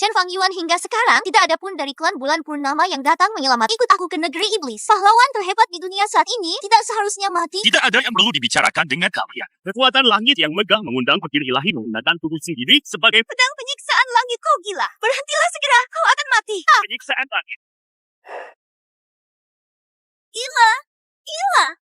Chen Fang Yuan hingga sekarang tidak ada pun dari klan bulan purnama yang datang menyelamat. Ikut aku ke negeri iblis. Pahlawan terhebat di dunia saat ini tidak seharusnya mati. Tidak ada yang perlu dibicarakan dengan kalian. Kekuatan langit yang megah mengundang petir ilahi menggunakan tubuh sendiri sebagai Pedang penyiksaan langit, kau gila. Berhentilah segera, kau akan mati. penyiksaan langit. Gila, gila.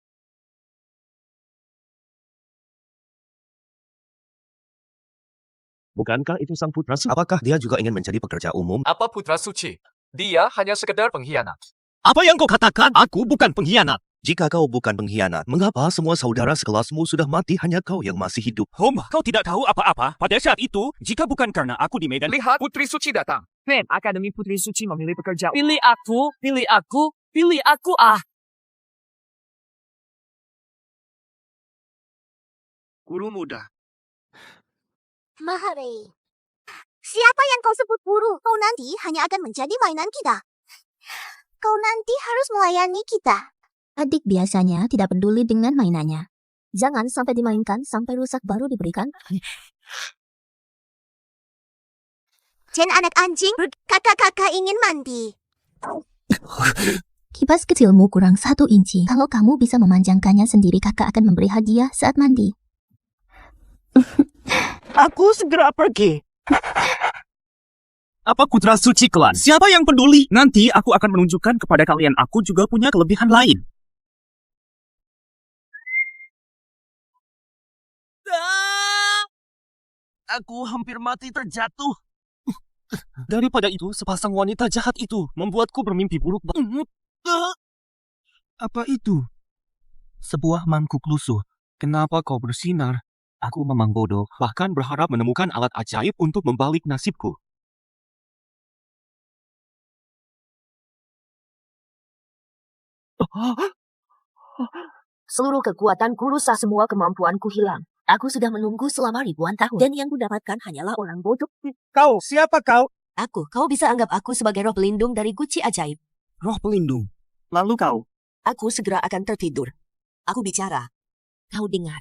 Bukankah itu sang putra suci? Apakah dia juga ingin menjadi pekerja umum? Apa putra suci? Dia hanya sekedar pengkhianat. Apa yang kau katakan? Aku bukan pengkhianat. Jika kau bukan pengkhianat, mengapa semua saudara sekelasmu sudah mati, hanya kau yang masih hidup? Kau tidak tahu apa-apa. Pada saat itu, jika bukan karena aku di medan... Lihat, putri suci datang. Akademi Putri Suci memilih pekerja. Pilih aku, pilih aku, pilih aku, ah. Guru muda. Mahari. Siapa yang kau sebut guru? Kau nanti hanya akan menjadi mainan kita. Kau nanti harus melayani kita. Adik biasanya tidak peduli dengan mainannya. Jangan sampai dimainkan sampai rusak baru diberikan. Chen anak anjing, kakak-kakak ingin mandi. Kipas kecilmu kurang 1 inci. Kalau kamu bisa memanjangkannya sendiri, kakak akan memberi hadiah saat mandi. Aku segera pergi. Apa putra suci klan? Siapa yang peduli? Nanti aku akan menunjukkan kepada kalian aku juga punya kelebihan lain. Aku hampir mati terjatuh. Daripada itu, sepasang wanita jahat itu membuatku bermimpi buruk. Apa itu? Sebuah mangkuk lusuh. Kenapa kau bersinar? Aku memang bodoh, bahkan berharap menemukan alat ajaib untuk membalik nasibku. Seluruh kekuatanku rusak, semua kemampuanku hilang. Aku sudah menunggu selama ribuan tahun. Dan yang kudapatkan hanyalah orang bodoh. Kau, siapa kau? Kau bisa anggap aku sebagai roh pelindung dari guci ajaib. Roh pelindung. Lalu kau? Aku segera akan tertidur. Aku bicara. Kau dengar.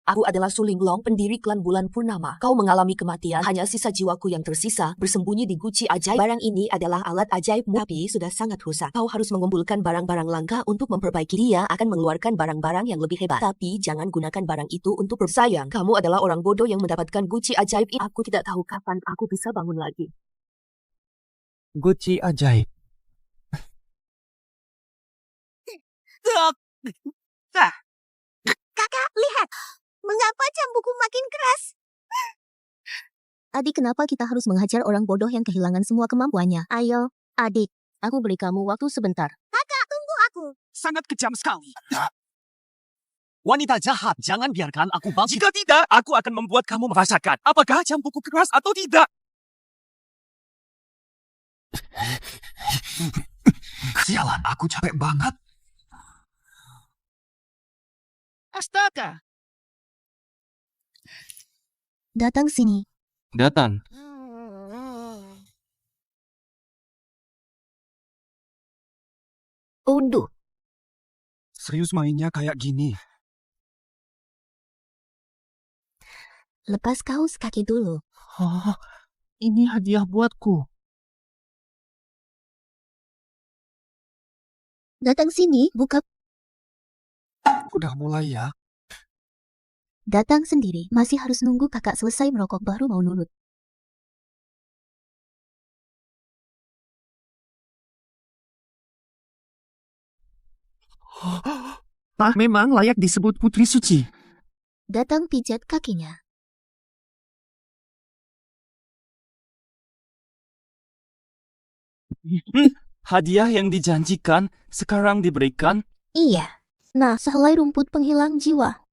Aku adalah Suling Long, pendiri klan bulan purnama. Kau mengalami kematian, hanya sisa jiwaku yang tersisa, bersembunyi di guci ajaib. Barang ini adalah alat ajaibmu, tapi sudah sangat rusak. Kau harus mengumpulkan barang-barang langka untuk memperbaiki. Dia akan mengeluarkan barang-barang yang lebih hebat. Tapi jangan gunakan barang itu untuk bersayang. Kamu adalah orang bodoh yang mendapatkan guci ajaib ini. Aku tidak tahu kapan aku bisa bangun lagi. Guci ajaib. Kakak, lihat. Mengapa cambukku makin keras? Adik, kenapa kita harus menghajar orang bodoh yang kehilangan semua kemampuannya? Ayo, adik. Aku beri kamu waktu sebentar. Kakak, tunggu aku. Sangat kejam sekali. Wanita jahat, jangan biarkan aku bangkit. Jika tidak, aku akan membuat kamu merasakan apakah cambukku keras atau tidak. Sialan, aku capek banget. Astaga. Datang sini. Datang. Unduh. Serius mainnya kayak gini. Lepas kaos kaki dulu. Oh, ini hadiah buatku. Datang sini, buka. Udah mulai ya. Datang sendiri. Masih harus nunggu kakak selesai merokok baru mau nurut. Memang layak disebut putri suci. Datang pijat kakinya. Hadiah yang dijanjikan sekarang diberikan. Iya. Nah, sehelai rumput penghilang jiwa.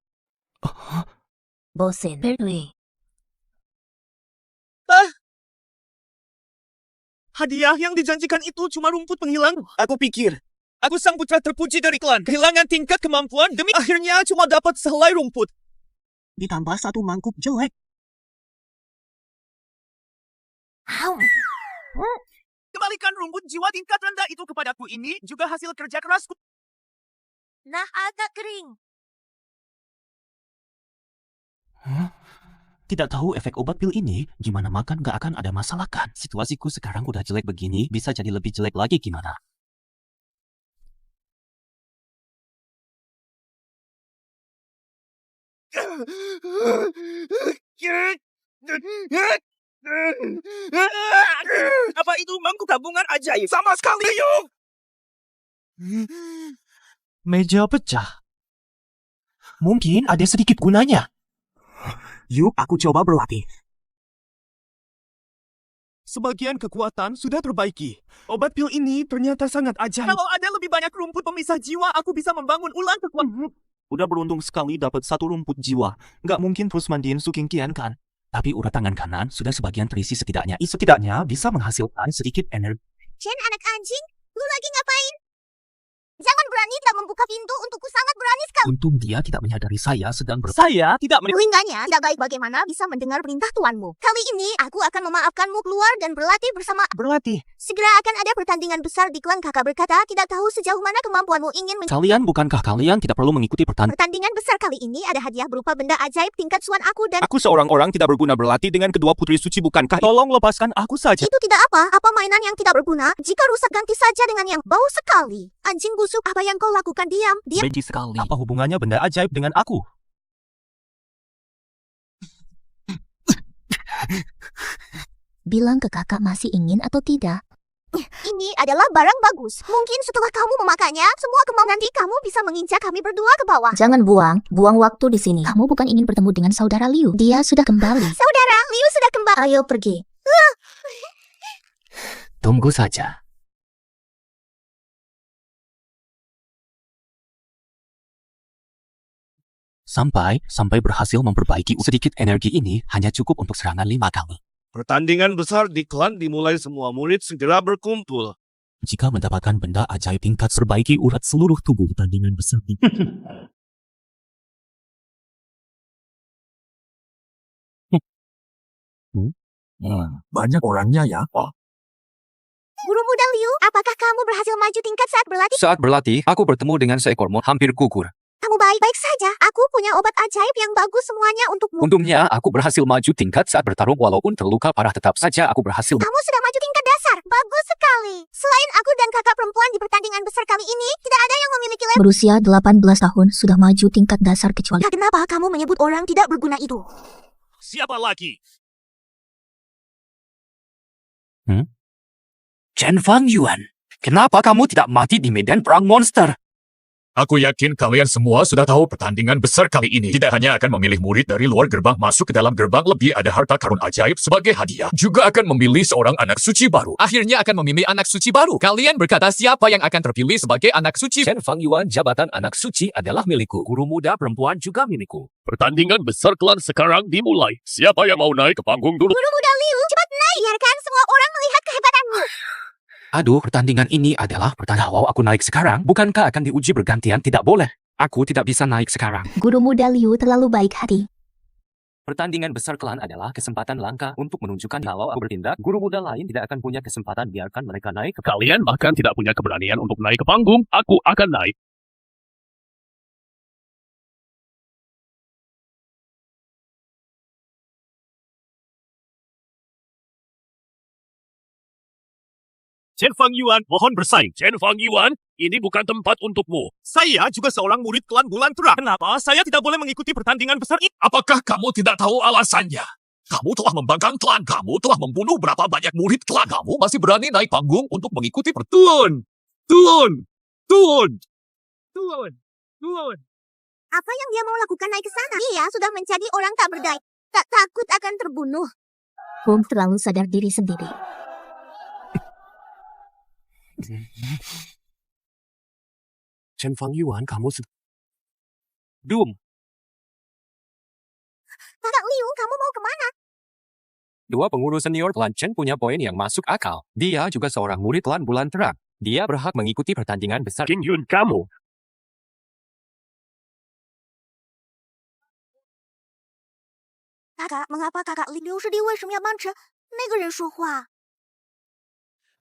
Bosen. Pertwee. Hadiah yang dijanjikan itu cuma rumput penghilang. Aku pikir, aku sang putra terpuji dari klan. Kehilangan tingkat kemampuan demi akhirnya cuma dapat sehelai rumput. Ditambah 1 mangkuk jelek. Kembalikan rumput jiwa tingkat rendah itu kepadaku. Ini juga hasil kerja kerasku. Nah, agak kering. Tidak tahu efek obat pil ini, gimana makan gak akan ada masalah kan? Situasiku sekarang udah jelek begini, bisa jadi lebih jelek lagi gimana? Apa itu mangkuk tabungan ajaib? Sama sekali, yuk! Meja pecah. Mungkin ada sedikit gunanya. Yuk, aku coba berlatih. Sebagian kekuatan sudah terbaiki. Obat pil ini ternyata sangat ajaib. Kalau ada lebih banyak rumput pemisah jiwa, aku bisa membangun ulang kekuatan. Udah beruntung sekali dapat satu rumput jiwa. Nggak mungkin terus mandiin Sukingkian kan? Tapi urat tangan kanan sudah sebagian terisi setidaknya. Setidaknya bisa menghasilkan sedikit energi. Chen, anak anjing, lu lagi ngapain? Jangan berani tidak membuka pintu, untukku sangat berani sekali. Untung dia tidak menyadari saya sedang Saya tidak Telinganya tidak baik bagaimana bisa mendengar perintah tuanmu. Kali ini aku akan memaafkanmu keluar dan berlatih bersama. berlatih. Segera akan ada pertandingan besar di klan. Kakak berkata tidak tahu sejauh mana kemampuanmu ingin Kalian bukankah kalian tidak perlu mengikuti pertandingan? Pertandingan besar kali ini ada hadiah berupa benda ajaib tingkat suan aku dan Aku seorang orang tidak berguna berlatih dengan kedua putri suci bukankah? Tolong lepaskan aku saja. itu tidak apa mainan yang tidak berguna. Jika rusak ganti saja dengan yang bau sekali. Anjing busuk, apa yang kau lakukan? Diam. Benci sekali. Apa hubungannya benda ajaib dengan aku? Bilang ke kakak masih ingin atau tidak? Ini adalah barang bagus. Mungkin setelah kamu memakannya, semua kemauan nanti kamu bisa menginjak kami berdua ke bawah. Jangan buang waktu di sini. Kamu bukan ingin bertemu dengan saudara Liu. Dia sudah kembali. Saudara Liu sudah kembali. Ayo pergi. Tunggu saja. Sampai berhasil memperbaiki sedikit energi ini hanya cukup untuk serangan 5 kali. Pertandingan besar di klan dimulai, semua murid segera berkumpul. Jika mendapatkan benda ajaib tingkat perbaiki urat seluruh tubuh, pertandingan besar di... Banyak orangnya ya. Guru muda Liu, apakah kamu berhasil maju tingkat saat berlatih? Saat berlatih, aku bertemu dengan seekor mon hampir gugur. Kamu baik-baik saja. Aku punya obat ajaib yang bagus semuanya untukmu. Untungnya, aku berhasil maju tingkat saat bertarung walaupun terluka parah, tetap saja aku berhasil. Kamu sudah maju tingkat dasar. Bagus sekali. Selain aku dan kakak perempuan di pertandingan besar kali ini, tidak ada yang memiliki level. Berusia 18 tahun, sudah maju tingkat dasar kecuali... Kenapa kamu menyebut orang tidak berguna itu? Siapa lagi? Chen Fang Yuan, kenapa kamu tidak mati di medan perang monster? Aku yakin kalian semua sudah tahu pertandingan besar kali ini tidak hanya akan memilih murid dari luar gerbang masuk ke dalam gerbang, lebih ada harta karun ajaib sebagai hadiah. Juga akan memilih seorang anak suci baru. Akhirnya akan memilih anak suci baru. Kalian berkata siapa yang akan terpilih sebagai anak suci? Chen Fang Yuan, jabatan anak suci adalah milikku. Guru muda perempuan juga milikku. Pertandingan besar klan sekarang dimulai. Siapa yang mau naik ke panggung dulu? Guru muda Liu, cepat naik. Biarkan semua orang melihat kehebatanmu. Aduh, pertandingan ini adalah pertandingan. Kalau aku naik sekarang, bukankah akan diuji bergantian? Tidak boleh. Aku tidak bisa naik sekarang. Guru muda Liu terlalu baik hati. Pertandingan besar klan adalah kesempatan langka untuk menunjukkan kalau aku bertindak. Guru muda lain tidak akan punya kesempatan, biarkan mereka naik. Kalian bahkan tidak punya keberanian untuk naik ke panggung. Aku akan naik. Chen Fang Yuan, mohon bersaing. Chen Fang Yuan, ini bukan tempat untukmu. Saya juga seorang murid klan bulan terang. Kenapa saya tidak boleh mengikuti pertandingan besar ini? Apakah kamu tidak tahu alasannya? Kamu telah membangkang klan, kamu telah membunuh berapa banyak murid klan. Kamu masih berani naik panggung untuk mengikuti pertun. Apa yang dia mau lakukan naik ke sana? Dia sudah menjadi orang tak berdaya. Tak takut akan terbunuh. Home terlalu sadar diri sendiri. Chen Fang Yuan, kamu Doom. Kakak Liu, kamu mau kemana? Dua pengurus senior klan Chen punya poin yang masuk akal. Dia juga seorang murid klan bulan terang. Dia berhak mengikuti pertandingan besar. King Yun, kamu. Kakak, mengapa kakak Liu sedih? 为什么要帮着那个人说话？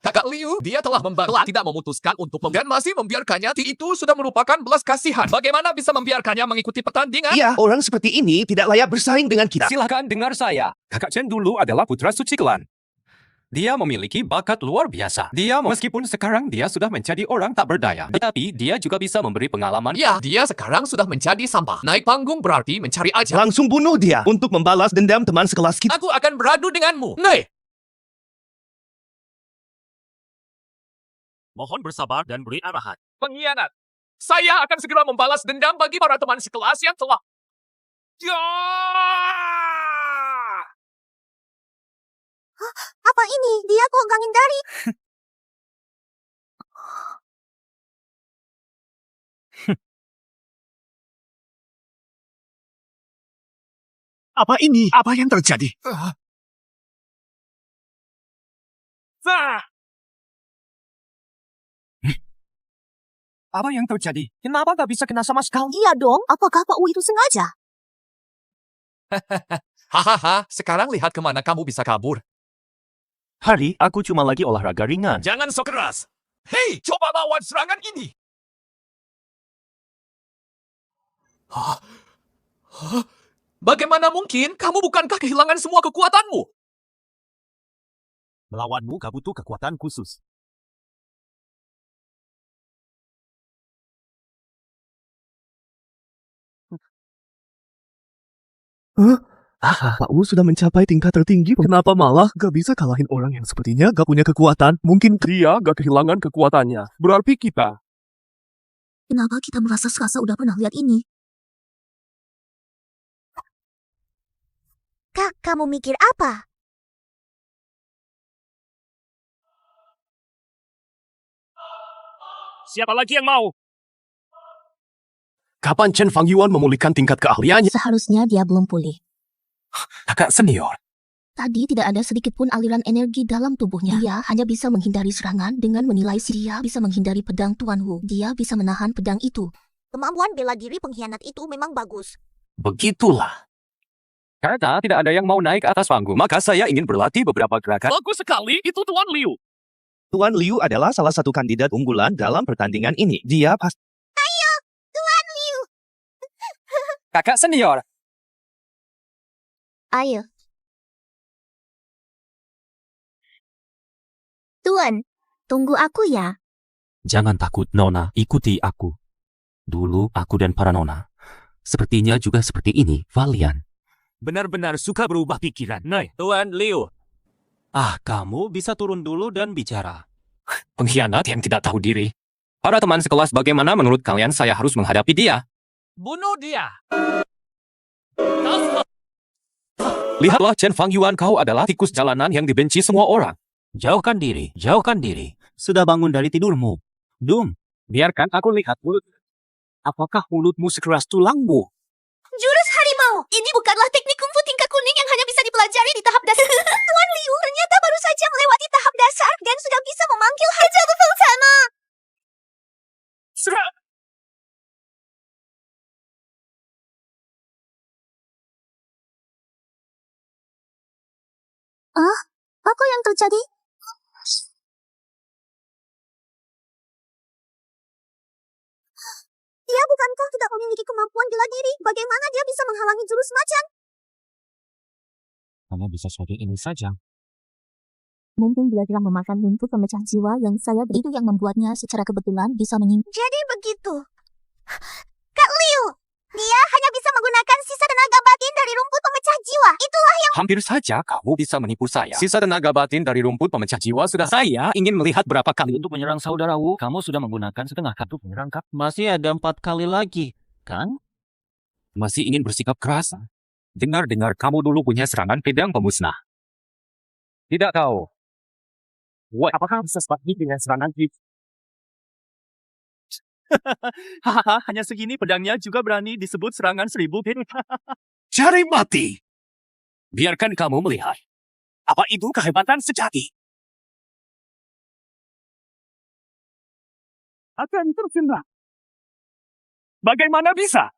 Kakak Liu, dia telah membangkang, tidak memutuskan untuk dan masih membiarkannya. Itu sudah merupakan belas kasihan. Bagaimana bisa membiarkannya mengikuti pertandingan? Iya, orang seperti ini tidak layak bersaing dengan kita. Silakan dengar saya. Kakak Chen dulu adalah putra suci klan. Dia memiliki bakat luar biasa. Meskipun sekarang dia sudah menjadi orang tak berdaya, tetapi dia juga bisa memberi pengalaman. Ya, dia sekarang sudah menjadi sampah. Naik panggung berarti mencari aja. Langsung bunuh dia untuk membalas dendam teman sekelas kita. Aku akan beradu denganmu. Nih, Mohon bersabar dan beri arahan. pengkhianat. Saya akan segera membalas dendam bagi para teman sekelas yang telah... Ya! Apa ini? Dia kok gak ngindari? Apa ini? Apa yang terjadi? Apa yang terjadi? Kenapa gak bisa kena sama sekali? Iya dong, apakah Pak Wu itu sengaja? Hahaha, sekarang lihat kemana kamu bisa kabur. Hari, aku cuma lagi olahraga ringan. Jangan sok keras. Hei, coba lawan serangan ini. Hah? Hah? Bagaimana mungkin? Kamu bukankah kehilangan semua kekuatanmu? Melawanmu gak butuh kekuatan khusus. Pak Wu sudah mencapai tingkat tertinggi. Kenapa malah gak bisa kalahin orang yang sepertinya gak punya kekuatan? Mungkin Dia gak kehilangan kekuatannya. Berarti kita. Kenapa kita merasa serasa udah pernah lihat ini? Kak, kamu mikir apa? Siapa lagi yang mau? Kapan Chen Fangyuan memulihkan tingkat keahliannya? Seharusnya dia belum pulih. Kakak senior. Tadi tidak ada sedikit pun aliran energi dalam tubuhnya. Dia hanya bisa menghindari serangan dengan menilai dia bisa menghindari pedang Tuan Wu. Dia bisa menahan pedang itu. Kemampuan bela diri pengkhianat itu memang bagus. Begitulah. Karena tidak ada yang mau naik atas panggung, maka saya ingin berlatih beberapa gerakan. Bagus sekali, itu Tuan Liu. Tuan Liu adalah salah satu kandidat unggulan dalam pertandingan ini. Dia pasti... Kakak senior. Ayo. Tuan, tunggu aku ya. Jangan takut, Nona. Ikuti aku. Dulu aku dan para Nona. Sepertinya juga seperti ini, Valian. Benar-benar suka berubah pikiran. Nah, Tuan Liu. Ah, kamu bisa turun dulu dan bicara. Pengkhianat yang tidak tahu diri. Para teman sekelas, bagaimana menurut kalian saya harus menghadapi dia? Bunuh dia. Lihatlah Chen Fangyuan, kau adalah tikus jalanan yang dibenci semua orang. Jauhkan diri, jauhkan diri. Sudah bangun dari tidurmu. Dum, biarkan aku lihat mulut. Apakah mulutmu sekeras tulangmu? Jurus harimau. Ini bukanlah teknik kungfu tingkat kuning yang hanya bisa dipelajari di tahap dasar. Tuan Liu ternyata baru saja melewati tahap dasar dan sudah bisa memanggil Haja level sama. Serang! Apa yang terjadi? Dia bukankah tidak memiliki kemampuan bela diri? Bagaimana dia bisa menghalangi jurus macan? Hanya bisa seperti ini saja. Mungkin dia telah memakan rumput pemecah jiwa yang saya beri, itu yang membuatnya secara kebetulan bisa menyingkir. Jadi begitu. Kak Liu, dia hanya bisa menggunakan sisa tenaga batin dari rumput pemecah jiwa. Itulah yang... Hampir saja kamu bisa menipu saya. Sisa tenaga batin dari rumput pemecah jiwa sudah. Saya ingin melihat berapa kali untuk menyerang saudara Wu. Kamu sudah menggunakan setengah kartu penyerangkap. Masih ada 4 kali lagi, kan? Masih ingin bersikap keras? Dengar-dengar kamu dulu punya serangan pedang pemusnah. Tidak tahu. Wah, apakah bisa seperti dengan serangan itu? Hahaha, hanya segini pedangnya juga berani disebut serangan 1000 pin. Cari mati. Biarkan kamu melihat. Apa itu kehebatan sejati? Akan terkena. Bagaimana bisa?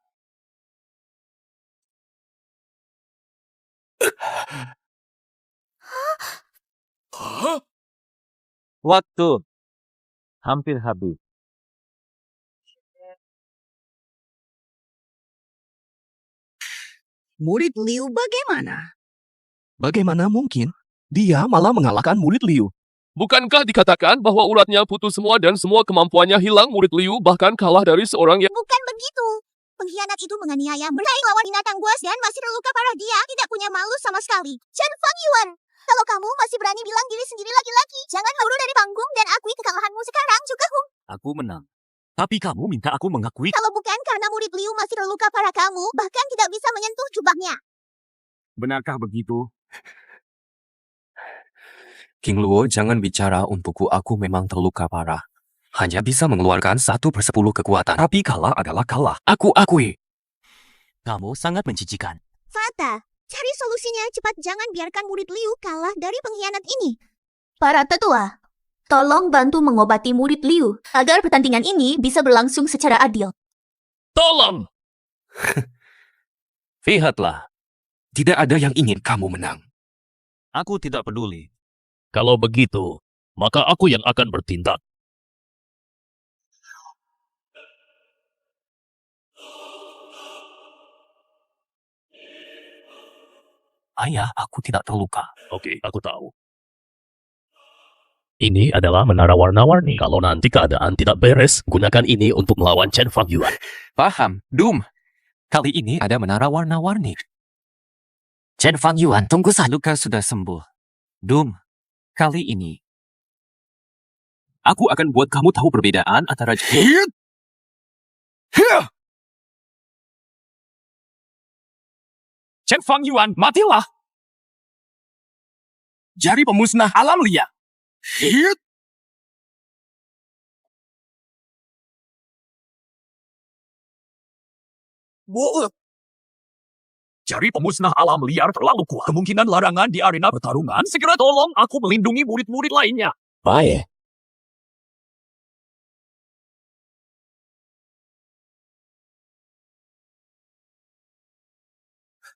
Hah? Waktu hampir habis. Murid Liu bagaimana? Bagaimana mungkin? Dia malah mengalahkan murid Liu. Bukankah dikatakan bahwa uratnya putus semua dan semua kemampuannya hilang? Murid Liu bahkan kalah dari seorang yang... Bukan begitu. Pengkhianat itu menganiaya bersaing lawan binatang buas dan masih terluka parah. Dia tidak punya malu sama sekali. Chen Fang Yuan, kalau kamu masih berani bilang diri sendiri laki-laki, jangan turun dari panggung dan akui kekalahanmu sekarang juga. Aku menang. Tapi kamu minta aku mengakui. Kalau bukan karena murid Liu masih terluka parah, kamu bahkan tidak bisa menyentuh jubahnya. Benarkah begitu? King Luo, jangan bicara untukku. Aku memang terluka parah. Hanya bisa mengeluarkan 1/10 kekuatan. Tapi kalah adalah kalah. Aku akui. Kamu sangat menjijikan. Fata, cari solusinya cepat. Jangan biarkan murid Liu kalah dari pengkhianat ini. Para tetua, tolong bantu mengobati murid Liu agar pertandingan ini bisa berlangsung secara adil. Tolong! Lihatlah. Tidak ada yang ingin kamu menang. Aku tidak peduli. Kalau begitu, maka aku yang akan bertindak. Ayah, aku tidak terluka. Oke, aku tahu. Ini adalah menara warna-warni. Kalau nanti keadaan tidak beres, gunakan ini untuk melawan Chen Fang Yuan. Paham, Doom. Kali ini ada menara warna-warni. Chen Fang Yuan, tunggu saja. Luka sudah sembuh. Doom, kali ini aku akan buat kamu tahu perbedaan antara... Chen Fang Yuan, matilah! Jari pemusnah alam liar. Jari pemusnah alam liar terlalu kuat. Kemungkinan larangan di arena pertarungan. Segera tolong aku melindungi murid-murid lainnya. Baik.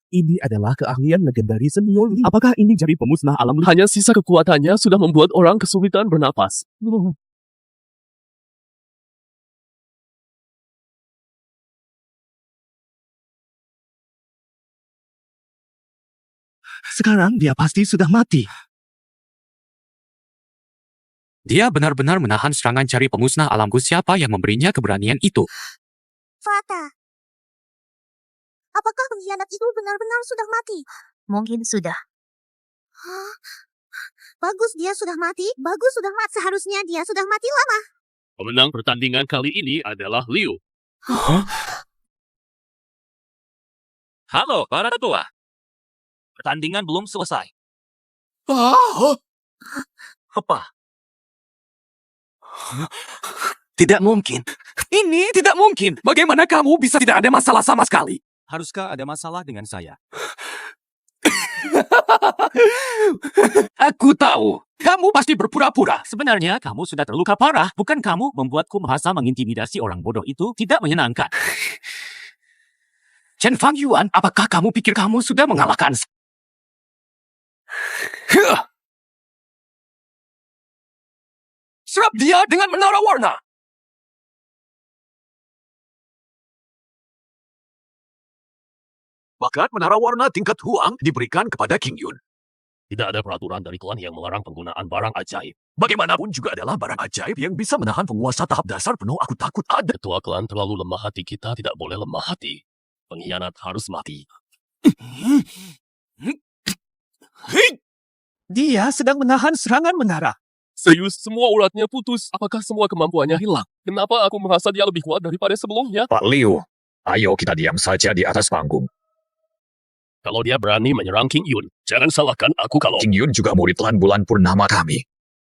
Ini adalah keahlian legendaris senior Li. Apakah ini jari pemusnah alam? Hanya sisa kekuatannya sudah membuat orang kesulitan bernapas. Sekarang dia pasti sudah mati. Dia benar-benar menahan serangan jari pemusnah alamku. Siapa yang memberinya keberanian itu? Fata, apakah pengkhianat itu benar-benar sudah mati? Mungkin sudah. Hah? Bagus, dia sudah mati. Bagus, sudah mati. Seharusnya dia sudah mati lama. Pemenang pertandingan kali ini adalah Liu. Halo, para tetua. Pertandingan belum selesai. Apa? Tidak mungkin. Ini tidak mungkin. Bagaimana kamu bisa tidak ada masalah sama sekali? Haruskah ada masalah dengan saya? Aku tahu. Kamu pasti berpura-pura. Sebenarnya kamu sudah terluka parah. Bukan kamu membuatku merasa mengintimidasi orang bodoh itu tidak menyenangkan. Chen Fang Yuan, apakah kamu pikir kamu sudah mengalahkan? Serap dia dengan menara warna. Bakat menara warna tingkat Huang diberikan kepada King Yun. Tidak ada peraturan dari klan yang melarang penggunaan barang ajaib. Bagaimanapun juga adalah barang ajaib yang bisa menahan penguasa tahap dasar penuh. Aku takut ada. Ketua klan terlalu lemah hati, kita tidak boleh lemah hati. Pengkhianat harus mati. Dia sedang menahan serangan menara. Serius, semua uratnya putus. Apakah semua kemampuannya hilang? Kenapa aku merasa dia lebih kuat daripada sebelumnya? Pak Liu, ayo kita diam saja di atas panggung. Kalau dia berani menyerang King Yun, jangan salahkan aku kalau... King Yun juga murid klan bulan purnama kami.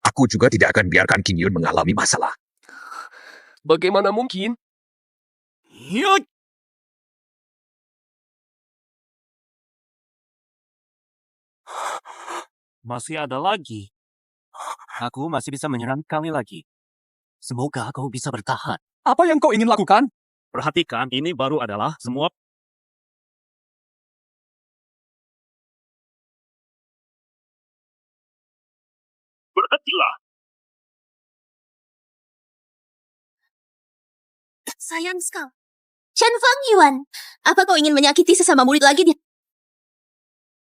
Aku juga tidak akan biarkan King Yun mengalami masalah. Bagaimana mungkin? Masih ada lagi. Aku masih bisa menyerang kali lagi. Semoga kau bisa bertahan. Apa yang kau ingin lakukan? Perhatikan, ini baru adalah semua Berhentilah. Sayang sekali. Chen Fang Yuan, apa kau ingin menyakiti sesama murid lagi di...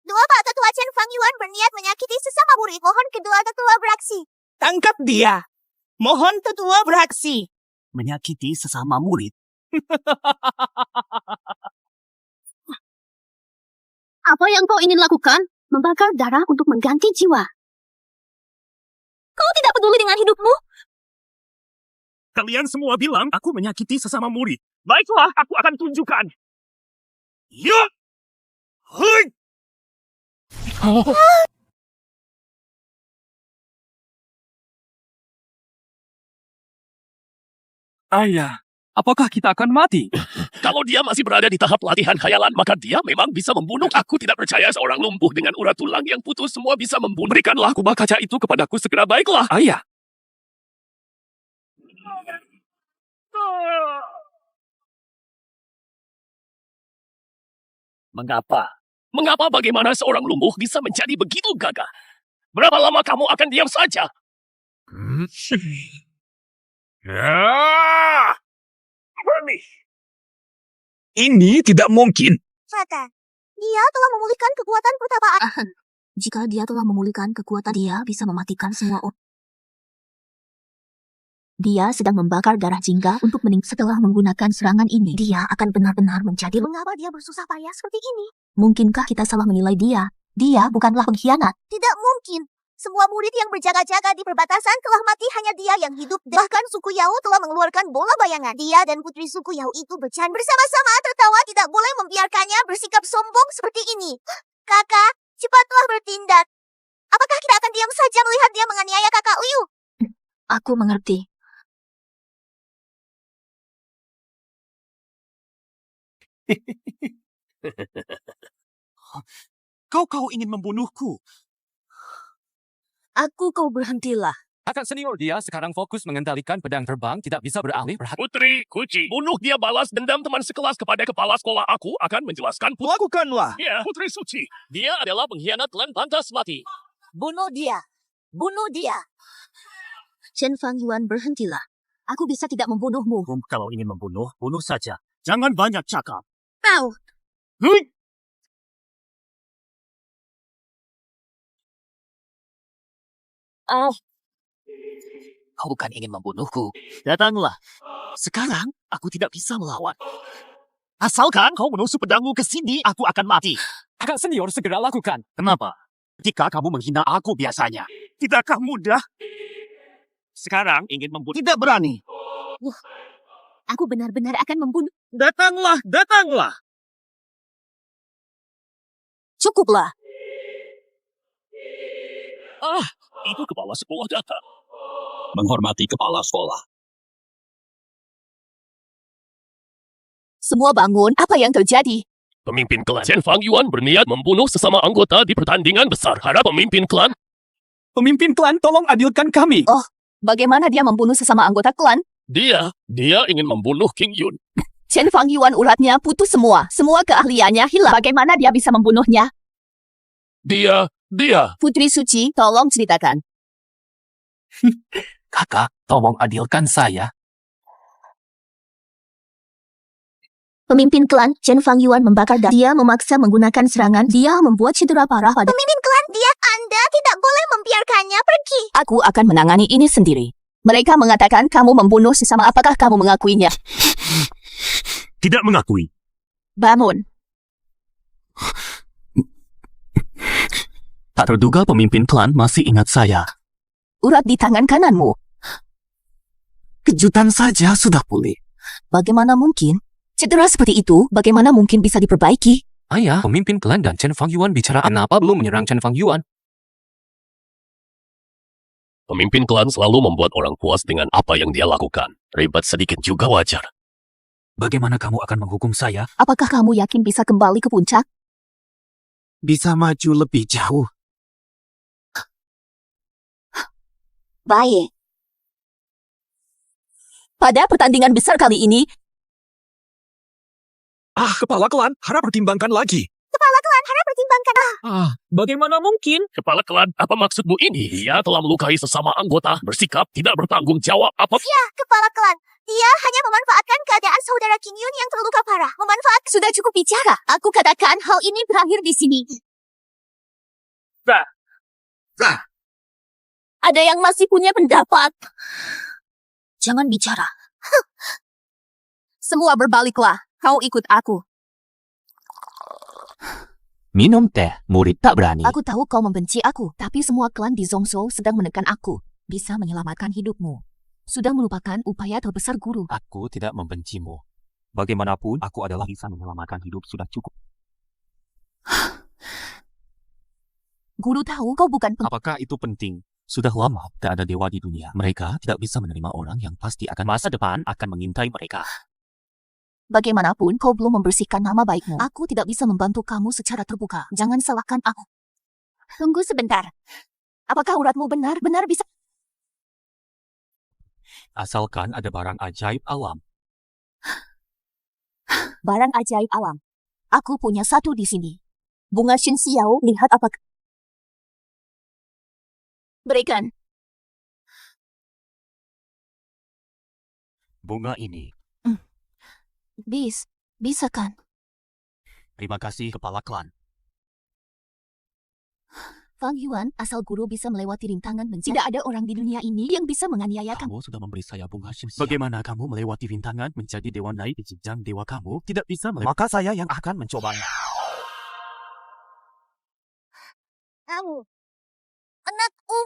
Dua Pak Tetua Chen Fang Yuan berniat menyakiti sesama murid. Mohon kedua tetua beraksi. Tangkap dia. Mohon tetua beraksi. Menyakiti sesama murid. Apa yang kau ingin lakukan? Membakar darah untuk mengganti jiwa. Kau tidak peduli dengan hidupmu? Kalian semua bilang aku menyakiti sesama murid. Baiklah, aku akan tunjukkan. Ya! Hei! Ayah, apakah kita akan mati? Kalau dia masih berada di tahap latihan khayalan, maka dia memang bisa membunuh. Aku tidak percaya seorang lumpuh dengan urat tulang yang putus semua bisa membunuh. Berikanlah kubah kaca itu kepadaku segera, baiklah. Ayah, Mengapa? Mengapa bagaimana seorang lumpuh bisa menjadi begitu gagah? Berapa lama kamu akan diam saja? Ini tidak mungkin. Fata, dia telah memulihkan kekuatan pertapaan. Jika dia telah memulihkan kekuatan, dia bisa mematikan semua orang. Dia sedang membakar darah jingga untuk setelah menggunakan serangan ini. Dia akan benar-benar menjadi... Mengapa dia bersusah payah seperti ini? Mungkinkah kita salah menilai dia? Dia bukanlah pengkhianat. Tidak mungkin. Semua murid yang berjaga-jaga di perbatasan telah mati, hanya dia yang hidup. Bahkan suku Yao telah mengeluarkan bola bayangan. Dia dan putri suku Yao itu bercanda bersama-sama tertawa. Tidak boleh membiarkannya bersikap sombong seperti ini. Kakak, cepatlah bertindak. Apakah kita akan diam saja melihat dia menganiaya kakak Liu? Aku mengerti. Kau ingin membunuhku. Kau berhentilah. Kakak senior dia sekarang fokus mengendalikan pedang terbang, tidak bisa beralih perhatian. Putri Kuci, bunuh dia balas dendam teman sekelas kepada kepala sekolah. Aku akan menjelaskan. Lakukanlah. Ya, Putri Suci. Dia adalah pengkhianat klan pantas mati. Bunuh dia. Bunuh dia. Chen Fang Yuan, berhentilah. Aku bisa tidak membunuhmu. Kalau ingin membunuh, bunuh saja. Jangan banyak cakap. Kau. Hei! kau bukan ingin membunuhku. Datanglah. Sekarang, aku tidak bisa melawan. Asalkan kau menusuk pedangmu ke sini, aku akan mati. Kakak senior segera lakukan. Kenapa? Ketika kamu menghina aku biasanya. Tidakkah mudah? Sekarang ingin membunuh. Tidak berani. Aku benar-benar akan membunuh. Datanglah, datanglah. Cukuplah. Itu kepala sekolah datang. Menghormati kepala sekolah. Semua bangun. Apa yang terjadi? Pemimpin klan Chen Fang Yuan berniat membunuh sesama anggota di pertandingan besar. Harap pemimpin klan. Pemimpin klan, tolong adilkan kami. Bagaimana dia membunuh sesama anggota klan? Dia ingin membunuh King Yun. Chen Fang Yuan uratnya putus semua. Semua keahliannya hilang. Bagaimana dia bisa membunuhnya? Dia. Putri Suci, tolong ceritakan. Kakak, tolong adilkan saya. Pemimpin klan, Chen Fang Yuan membakar darah. Dia memaksa menggunakan serangan. Dia membuat cedera parah pada... Pemimpin klan, Anda tidak boleh membiarkannya pergi. Aku akan menangani ini sendiri. Mereka mengatakan kamu membunuh sesama. Apakah kamu mengakuinya? Tidak mengakui. Bangun. Tak terduga pemimpin klan masih ingat saya. Urat di tangan kananmu. Kejutan saja sudah pulih. Bagaimana mungkin? Cedera seperti itu, bagaimana mungkin bisa diperbaiki? Ayah, pemimpin klan dan Chen Fang Yuan bicara. Kenapa belum menyerang Chen Fang Yuan? Pemimpin klan selalu membuat orang puas dengan apa yang dia lakukan. Ribet sedikit juga wajar. Bagaimana kamu akan menghukum saya? Apakah kamu yakin bisa kembali ke puncak? Bisa maju lebih jauh. Baik. Pada pertandingan besar kali ini, Kepala klan, harap pertimbangkan lagi. Kepala klan harap pertimbangkan Bagaimana mungkin? Kepala klan, apa maksudmu ini? Dia telah melukai sesama anggota, bersikap tidak bertanggung jawab. Apa? Kepala klan. Dia hanya memanfaatkan keadaan saudara King Yun yang terluka parah. Sudah cukup bicara. Aku katakan hal ini berakhir di sini. Ada yang masih punya pendapat. Jangan bicara. Semua berbaliklah. Kau ikut aku. Minum teh, murid tak berani. Aku tahu kau membenci aku, tapi semua klan di Zhongzhou sedang menekan aku. Bisa menyelamatkan hidupmu. Sudah melupakan upaya terbesar guru. Aku tidak membencimu. Bagaimanapun, aku adalah bisa menyelamatkan hidup sudah cukup. Guru tahu kau bukan Apakah itu penting? Sudah lama tak ada dewa di dunia. Mereka tidak bisa menerima orang yang pasti akan masa depan akan mengintai mereka. Bagaimanapun kau belum membersihkan nama baikmu. Aku tidak bisa membantu kamu secara terbuka. Jangan salahkan aku. Tunggu sebentar. Apakah uratmu benar-benar bisa? Asalkan ada barang ajaib alam. Barang ajaib alam. Aku punya satu di sini. Bunga Shin Xiao, lihat apa. Berikan. Bunga ini. Bisa kan? Terima kasih kepala klan. Fang Yuan, asal guru bisa melewati rintangan bencana. Tidak ada orang di dunia ini yang bisa menganiayakan. Kamu sudah memberi saya bunga Shin Xiao. Bagaimana kamu melewati rintangan menjadi dewa naik di jenjang dewa kamu? Tidak bisa melewati. Maka saya yang akan mencobanya. Kamu. Anakku.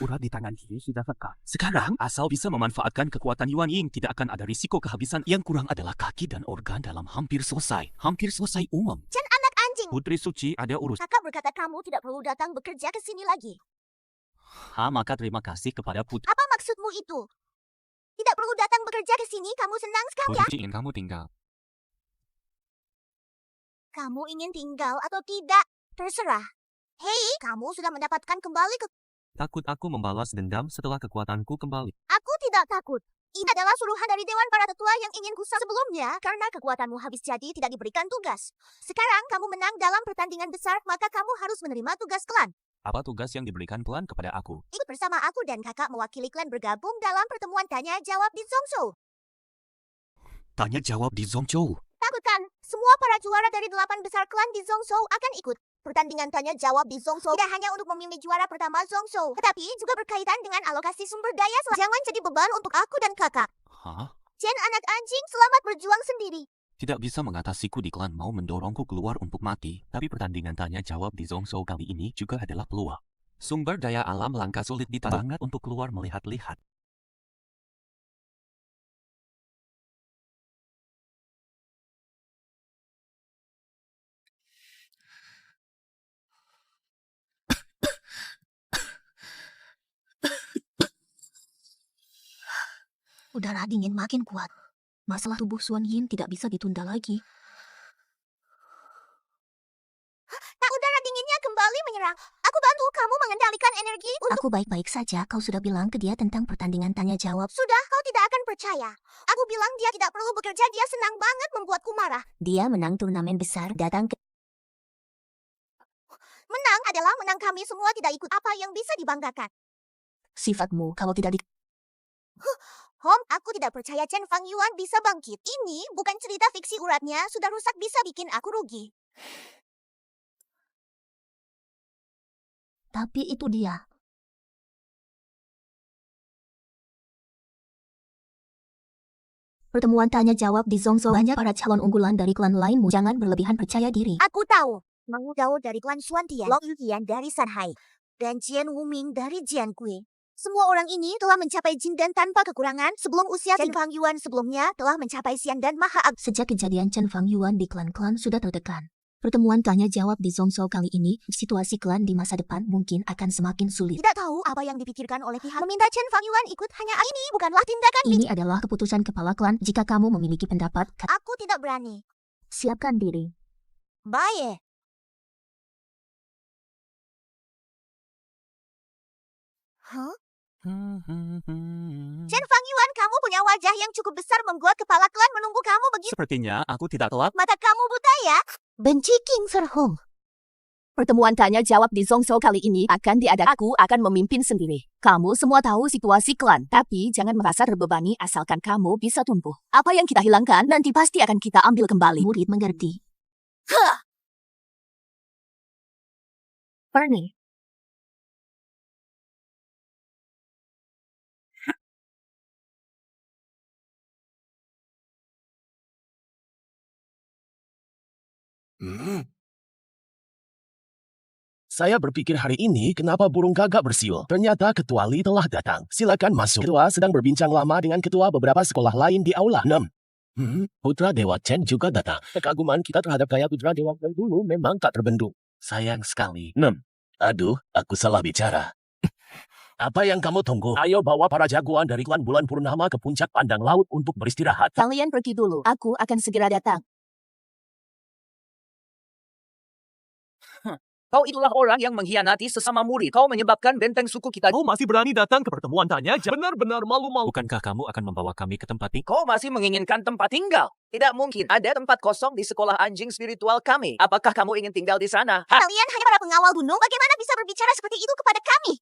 Urat di tangan kiri sudah sekat. Sekarang, asal bisa memanfaatkan kekuatan Yuan Ying, tidak akan ada risiko kehabisan. Yang kurang adalah kaki dan organ dalam hampir selesai. Hampir selesai umum. Chen anak anjing. Putri Suci ada urus. Kakak berkata kamu tidak perlu datang bekerja ke sini lagi. Maka terima kasih kepada Putri. Apa maksudmu itu? Tidak perlu datang bekerja ke sini, kamu senang sekali ya? Putri ingin kamu tinggal. Kamu ingin tinggal atau tidak? Terserah. Hei, kamu sudah mendapatkan kembali ke... Takut aku membalas dendam setelah kekuatanku kembali. Aku tidak takut. Ini adalah suruhan dari Dewan Para Tetua yang ingin kusah sebelumnya karena kekuatanmu habis jadi tidak diberikan tugas. Sekarang kamu menang dalam pertandingan besar, maka kamu harus menerima tugas klan. Apa tugas yang diberikan klan kepada aku? Ikut bersama aku dan kakak mewakili klan bergabung dalam pertemuan tanya-jawab di Zhongzhou. Tanya jawab di Zhongzhou. Takutkan, semua para juara dari 8 besar klan di Zhongzhou akan ikut. Pertandingan tanya-jawab di Zhongzhou tidak hanya untuk memilih juara pertama Zhongzhou, tetapi juga berkaitan dengan alokasi sumber daya. Jangan jadi beban untuk aku dan kakak. Chen anak anjing, selamat berjuang sendiri. Tidak bisa mengatasiku di klan mau mendorongku keluar untuk mati, tapi pertandingan tanya jawab di Zhongzhou kali ini juga adalah peluang. Sumber daya alam langka sulit ditangani untuk keluar melihat-lihat. Udara dingin makin kuat. Masalah tubuh Xuan Yin tidak bisa ditunda lagi. Nah, udara dinginnya kembali menyerang. Aku bantu kamu mengendalikan energi untuk... Aku baik-baik saja. Kau sudah bilang ke dia tentang pertandingan tanya jawab. Sudah, kau tidak akan percaya. Aku bilang dia tidak perlu bekerja, dia senang banget membuatku marah. Dia menang turnamen besar, datang ke... Menang adalah menang, kami semua tidak ikut. Apa yang bisa dibanggakan? Sifatmu, kalau tidak di... Aku tidak percaya Chen Fang Yuan bisa bangkit. Ini bukan cerita fiksi, uratnya sudah rusak, bisa bikin aku rugi. Tapi itu dia. Pertemuan tanya jawab di Zhongzhou, banyak para calon unggulan dari klan lainmu. Jangan berlebihan percaya diri. Aku tahu. Mang Dao dari klan Xuantian, Long Yuqian dari Sanhai, dan Jian Wuming dari Jiankui. Semua orang ini telah mencapai Jin dan tanpa kekurangan sebelum usia Chen Fang Yuan sebelumnya telah mencapai Xian dan Maha Ag. Sejak kejadian Chen Fang Yuan di klan-klan sudah tertekan. Pertemuan tanya jawab di Zhongzhou kali ini, situasi klan di masa depan mungkin akan semakin sulit. Tidak tahu apa yang dipikirkan oleh pihak meminta Chen Fang Yuan ikut, hanya ini bukanlah tindakan. Ini adalah keputusan kepala klan. Jika kamu memiliki pendapat, Aku tidak berani. siapkan diri. Baik. Chen Fang Yuan, kamu punya wajah yang cukup besar membuat kepala klan menunggu kamu begitu. Sepertinya aku tidak telat. Mata kamu buta ya? Benci King Serhong. Pertemuan tanya jawab di Zhongzhou kali ini akan diadakan. Aku akan memimpin sendiri. Kamu semua tahu situasi klan, tapi jangan merasa terbebani asalkan kamu bisa tumbuh. Apa yang kita hilangkan nanti pasti akan kita ambil kembali. Murid mengerti. Perni. Saya berpikir hari ini kenapa burung gagak bersiul. Ternyata Ketua Li telah datang. Silakan masuk. Ketua sedang berbincang lama dengan ketua beberapa sekolah lain di aula 6. Putra Dewa Chen juga datang. Kekaguman kita terhadap gaya putra Dewa Chen dulu memang tak terbendung. Sayang sekali. 6. Aduh, aku salah bicara. Apa yang kamu tunggu? Ayo bawa para jagoan dari klan Bulan Purnama ke puncak pandang laut untuk beristirahat. Kalian pergi dulu. Aku akan segera datang. Kau itulah orang yang mengkhianati sesama murid. Kau menyebabkan benteng suku kita. Kau masih berani datang ke pertemuan tanya jawab. Benar-benar malu-malu. Bukankah kamu akan membawa kami ke tempat tinggal? Kau masih menginginkan tempat tinggal. Tidak mungkin ada tempat kosong di sekolah anjing spiritual kami. Apakah kamu ingin tinggal di sana? Kalian hanya para pengawal gunung, bagaimana bisa berbicara seperti itu kepada kami?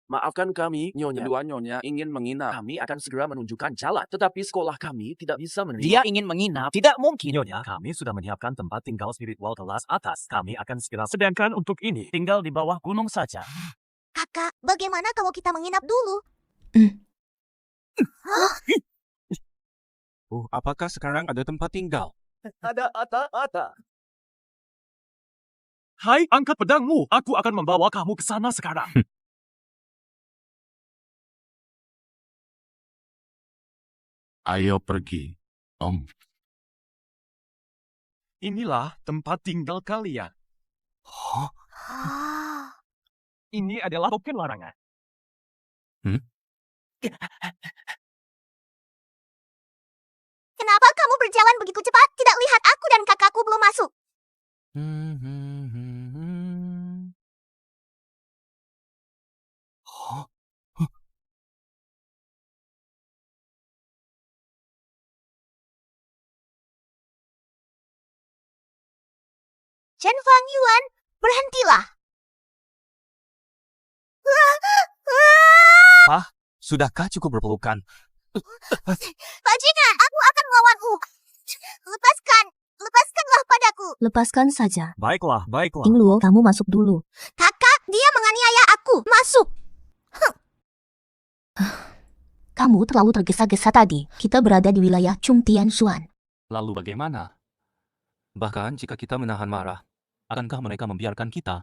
Maafkan kami, Nyonya. Dua Nyonya ingin menginap. Kami akan segera menunjukkan jalan. Tetapi sekolah kami tidak bisa menerima. Dia ingin menginap. Tidak mungkin. Nyonya, kami sudah menyiapkan tempat tinggal spiritual kelas atas. Kami akan segera Sedangkan untuk ini, tinggal di bawah gunung saja. Kakak, bagaimana kalau kita menginap dulu? apakah sekarang ada tempat tinggal? Ada. Hai, angkat pedangmu. Aku akan membawa kamu ke sana sekarang. Ayo pergi, Om. Inilah tempat tinggal kalian. Ini adalah token larangan. Kenapa kamu berjalan begitu cepat? Tidak lihat aku dan kakakku belum masuk. Chen Fang Yuan, berhentilah. Sudahkah cukup berpelukan? Bajingan, aku akan melawanmu. Lepaskanlah padaku. Lepaskan saja. Baiklah. King Luo, kamu masuk dulu. Kakak, dia menganiaya aku. Masuk. Kamu terlalu tergesa-gesa tadi. Kita berada di wilayah Chung Tianshuan. Lalu bagaimana? Bahkan jika kita menahan marah, akankah mereka membiarkan kita?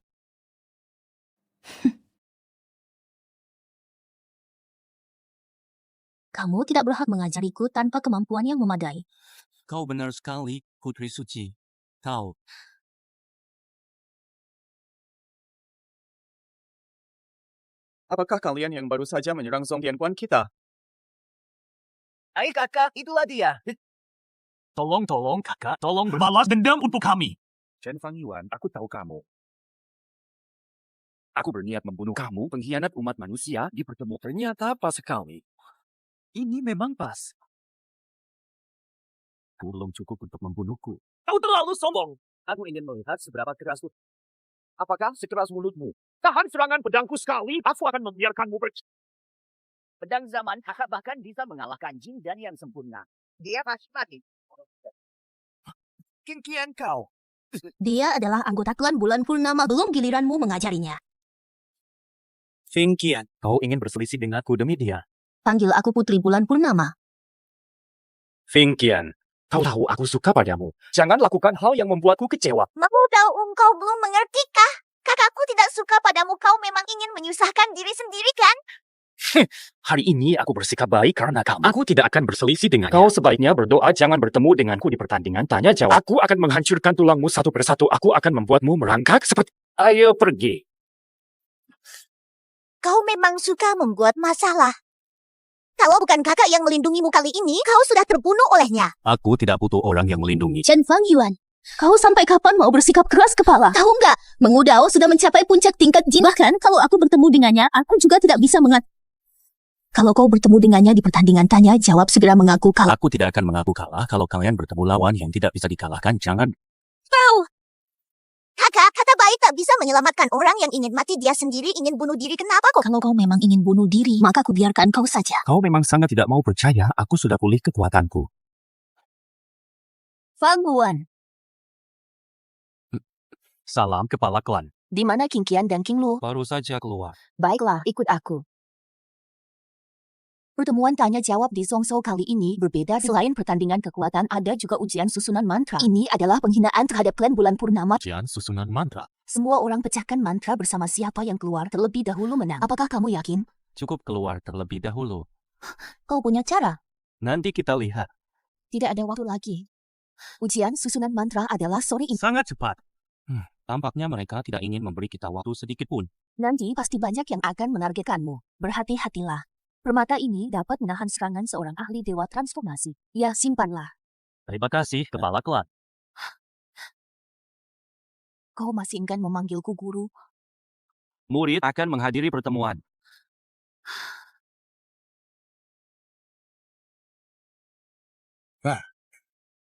Kamu tidak berhak mengajariku tanpa kemampuan yang memadai. Kau benar sekali, Putri Suci. Kau. Apakah kalian yang baru saja menyerang Song Tianquan kita? Hai kakak, itulah dia. Tolong kakak, tolong berbalas dendam untuk kami. Chen Fang Yuan, aku tahu kamu. Aku berniat membunuh kamu, pengkhianat umat manusia, di pertemuan. Ternyata pas sekali. Ini memang pas. Kau belum cukup untuk membunuhku. Kau terlalu sombong. Aku ingin melihat seberapa keras. Apakah sekeras mulutmu? Tahan serangan pedangku sekali, aku akan membiarkanmu Pedang zaman kakak bahkan bisa mengalahkan jin dan yang sempurna. Dia pasti mati. Kengkian kau. Dia adalah anggota klan Bulan Purnama, belum giliranmu mengajarinya. Fingqian, kau ingin berselisih denganku demi dia. Panggil aku Putri Bulan Purnama. Fingqian, kau tahu aku suka padamu. Jangan lakukan hal yang membuatku kecewa. Mau tahu engkau belum mengertikah? Kakakku tidak suka padamu, kau memang ingin menyusahkan diri sendiri kan? Hari ini aku bersikap baik karena kamu. Aku tidak akan berselisih dengannya. Kau sebaiknya berdoa jangan bertemu denganku di pertandingan tanya jawab. Aku akan menghancurkan tulangmu satu persatu. Aku akan membuatmu merangkak seperti... Ayo pergi. Kau memang suka membuat masalah. Kalau bukan kakak yang melindungimu kali ini, kau sudah terbunuh olehnya. Aku tidak butuh orang yang melindungi. Chen Fang Yuan, kau sampai kapan mau bersikap keras kepala? Tahu nggak, Mengudao sudah mencapai puncak tingkat jin. Bahkan kalau aku bertemu dengannya, aku juga tidak bisa Kalau kau bertemu dengannya di pertandingan tanya jawab segera mengaku kalah. Aku tidak akan mengaku kalah kalau kalian bertemu lawan yang tidak bisa dikalahkan. Jangan. Kau! Kakak, kata baik tak bisa menyelamatkan orang yang ingin mati, dia sendiri ingin bunuh diri. Kenapa kok? Kalau kau memang ingin bunuh diri, maka aku biarkan kau saja. Kau memang sangat tidak mau percaya. Aku sudah pulih kekuatanku. Fang Wuan, Salam kepala klan. di mana King Qian dan King Lu? Baru saja keluar. Baiklah, ikut aku. Pertemuan tanya jawab di Zhongzhou kali ini berbeda. Selain pertandingan kekuatan, ada juga ujian susunan mantra. Ini adalah penghinaan terhadap klan bulan purnama. Ujian susunan mantra. Semua orang pecahkan mantra bersama siapa yang keluar terlebih dahulu menang. Apakah kamu yakin? Cukup keluar terlebih dahulu. Kau punya cara? Nanti kita lihat. Tidak ada waktu lagi. Ujian susunan mantra adalah sore ini. Sangat cepat. Tampaknya mereka tidak ingin memberi kita waktu sedikit pun. Nanti pasti banyak yang akan menargetkanmu. Berhati-hatilah. Permata ini dapat menahan serangan seorang ahli dewa transformasi. Ya, simpanlah. Terima kasih, kepala klan. Kau masih enggan memanggilku guru. Murid akan menghadiri pertemuan.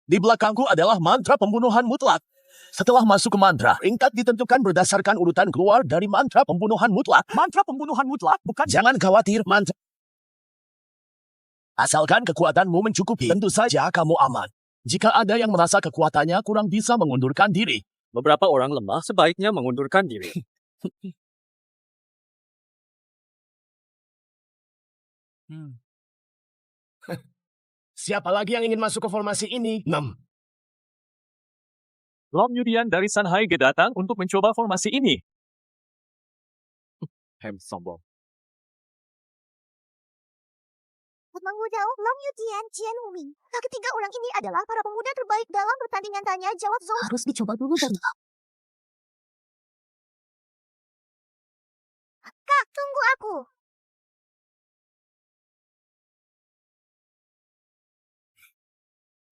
Di belakangku adalah mantra pembunuhan mutlak. Setelah masuk ke mantra, ringkat ditentukan berdasarkan urutan keluar dari mantra pembunuhan mutlak. Mantra pembunuhan mutlak bukan? Jangan khawatir, mantra. Asalkan kekuatanmu mencukupi, tentu saja kamu aman. Jika ada yang merasa kekuatannya kurang bisa mengundurkan diri. Beberapa orang lemah sebaiknya mengundurkan diri. Siapa lagi yang ingin masuk ke formasi ini? 6. Long Yudian dari Shanghai datang untuk mencoba formasi ini. Sombong. Mang Wudao, Long Yudian, Jian Wuming. Ketiga orang ini adalah para pemuda terbaik dalam pertandingan tanya jawab Zhou. Harus dicoba dulu dong. Kak, tunggu aku.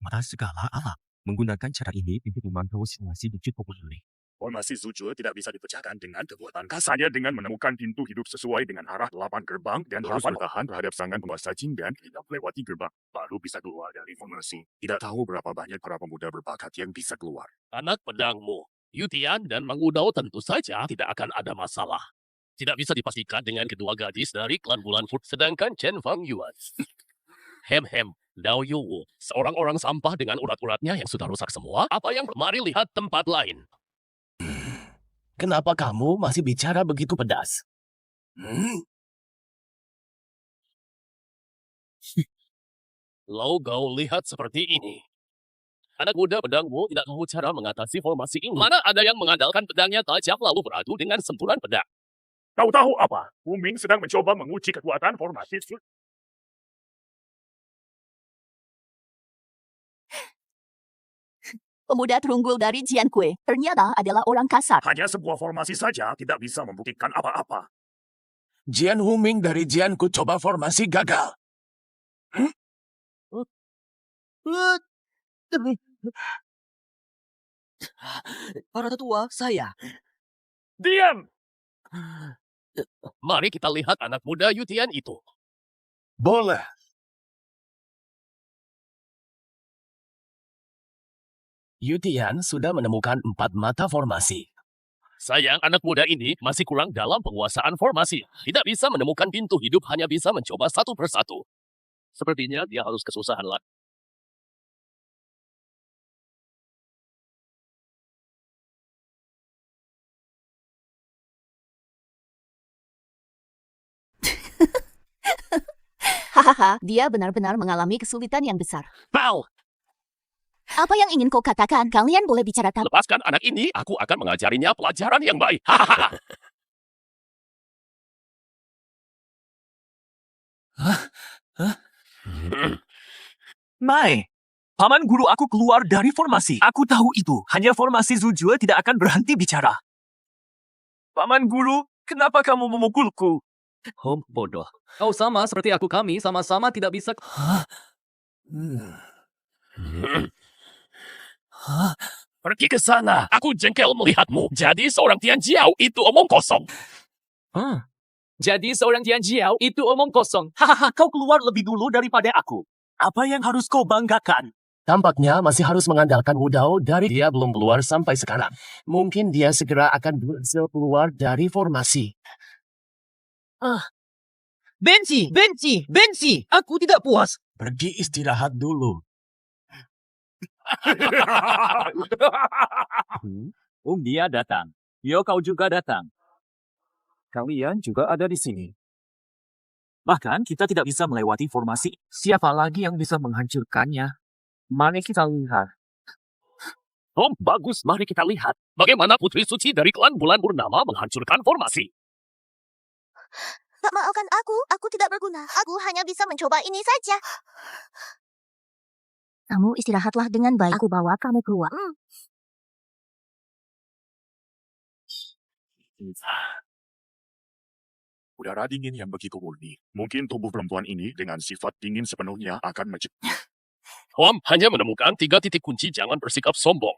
Mata segala alam. Menggunakan cara ini untuk memantau situasi wujud populer. Formasi Zujue tidak bisa dipecahkan dengan kekuatan kasarnya dengan menemukan pintu hidup sesuai dengan arah 8 gerbang dan harus bertahan terhadap serangan penguasa Jin dan tidak melewati gerbang. Baru bisa keluar dari formasi. Tidak tahu berapa banyak para pemuda berbakat yang bisa keluar. Anak pedangmu, Yutian dan Mang Wudao tentu saja tidak akan ada masalah. Tidak bisa dipastikan dengan kedua gadis dari klan Bulan Put, sedangkan Chen Fang Yuan. Dao Yuwu, seorang orang sampah dengan urat-uratnya yang sudah rusak semua. Apa yang mari lihat tempat lain. Kenapa kamu masih bicara begitu pedas? Logo lihat seperti ini. Anak muda pedangmu tidak tahu cara mengatasi formasi ini. Mana ada yang mengandalkan pedangnya tajam lalu beradu dengan sempuran pedang. Kau tahu apa? Wuming sedang mencoba menguji kekuatan formasi Zujue. Pemuda terunggul dari Jian Kue ternyata adalah orang kasar. Hanya sebuah formasi saja tidak bisa membuktikan apa-apa. Jian Wuming dari Jianku coba formasi gagal. Para tetua, saya. Diam! Mari kita lihat anak muda Yutian itu. Boleh. Yutian sudah menemukan 4 mata formasi. Sayang, anak muda ini masih kurang dalam penguasaan formasi. Tidak bisa menemukan pintu hidup, hanya bisa mencoba satu persatu. Sepertinya dia harus kesusahan lagi. Hahaha, dia benar-benar mengalami kesulitan yang besar. Pau! Apa yang ingin kau katakan? Kalian boleh bicara tanpa... Lepaskan anak ini, aku akan mengajarinya pelajaran yang baik. Hahaha. Mai, paman guru aku keluar dari formasi. Aku tahu itu. Hanya formasi Zujue tidak akan berhenti bicara. Paman guru, kenapa kamu memukulku? Bodoh. Kau sama seperti aku, kami sama-sama tidak bisa... Pergi ke sana. Aku jengkel melihatmu. Jadi seorang Tian Jiao itu omong kosong. Jadi seorang Jian Jiao itu omong kosong. Hahaha, kau keluar lebih dulu daripada aku. Apa yang harus kau banggakan? Tampaknya masih harus mengandalkan Wudao dari dia belum keluar sampai sekarang. Mungkin dia segera akan berhasil keluar dari formasi. Benci, benci, benci. Aku tidak puas. Pergi istirahat dulu. Dia datang. Yo, kau juga datang. Kalian juga ada di sini. Bahkan kita tidak bisa melewati formasi. Siapa lagi yang bisa menghancurkannya? Mari kita lihat. Bagus, mari kita lihat. Bagaimana Putri Suci dari klan Bulan Purnama menghancurkan formasi. Tak maafkan aku tidak berguna. Aku hanya bisa mencoba ini saja. Kamu istirahatlah dengan baik. Aku bawa kamu keluar. Udara dingin yang begitu murni. Mungkin tubuh perempuan ini dengan sifat dingin sepenuhnya akan mencegah. Hanya menemukan 3 titik kunci, jangan bersikap sombong.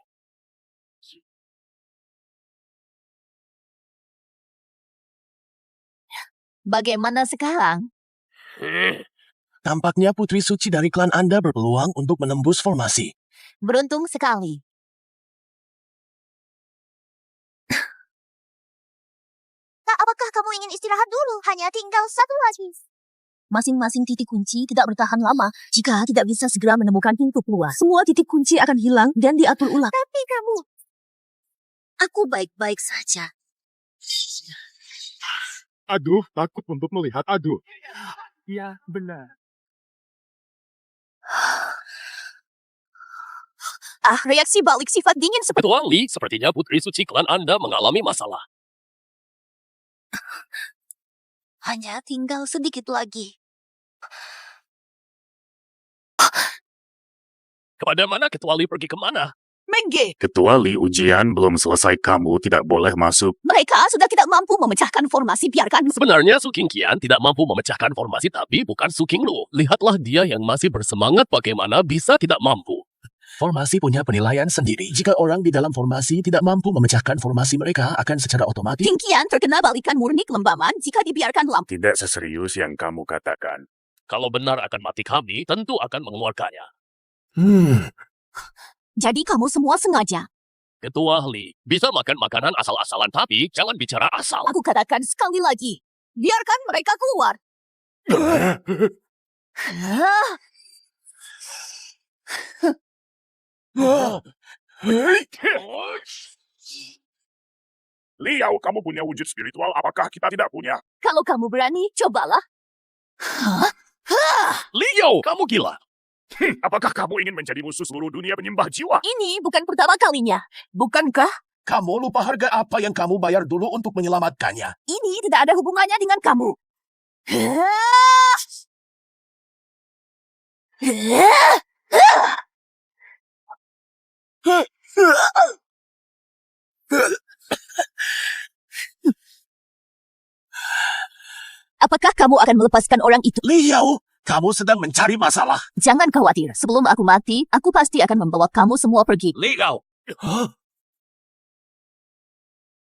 Bagaimana sekarang? Tampaknya Putri Suci dari klan Anda berpeluang untuk menembus formasi. Beruntung sekali. Kak, apakah kamu ingin istirahat dulu? Hanya tinggal satu lagi. Masing-masing titik kunci tidak bertahan lama jika tidak bisa segera menemukan pintu keluar. Semua titik kunci akan hilang dan diatur ulang. Tapi kamu... Aku baik-baik saja. Aduh, takut untuk melihat aduh. Ya, benar. Reaksi balik sifat dingin seperti... Ketua Li, sepertinya Putri Suci klan Anda mengalami masalah. Hanya tinggal sedikit lagi. Kepada mana Ketua Li pergi kemana? Mengge, Ketua Li, ujian belum selesai, kamu tidak boleh masuk. mereka sudah tidak mampu memecahkan formasi, biarkan. Sebenarnya Su Qingqian tidak mampu memecahkan formasi, tapi bukan Su Qinglu. Lihatlah dia yang masih bersemangat, bagaimana bisa tidak mampu. Formasi punya penilaian sendiri. Jika orang di dalam formasi tidak mampu memecahkan formasi mereka, akan secara otomatis... Tingkian terkena balikan murni kelembaman jika dibiarkan lampu. Tidak seserius yang kamu katakan. Kalau benar akan mati kami, tentu akan mengeluarkannya. Jadi kamu semua sengaja. Ketua Li, bisa makan makanan asal-asalan, tapi jangan bicara asal. Aku katakan sekali lagi, biarkan mereka keluar. Liao, kamu punya wujud spiritual, apakah kita tidak punya? Kalau kamu berani, cobalah. Liao, kamu gila. Apakah kamu ingin menjadi musuh seluruh dunia penyembah jiwa? Ini bukan pertama kalinya, bukankah? Kamu lupa harga apa yang kamu bayar dulu untuk menyelamatkannya. Ini tidak ada hubungannya dengan kamu. Apakah kamu akan melepaskan orang itu? Liao, kamu sedang mencari masalah. Jangan khawatir, sebelum aku mati, aku pasti akan membawa kamu semua pergi. Liao!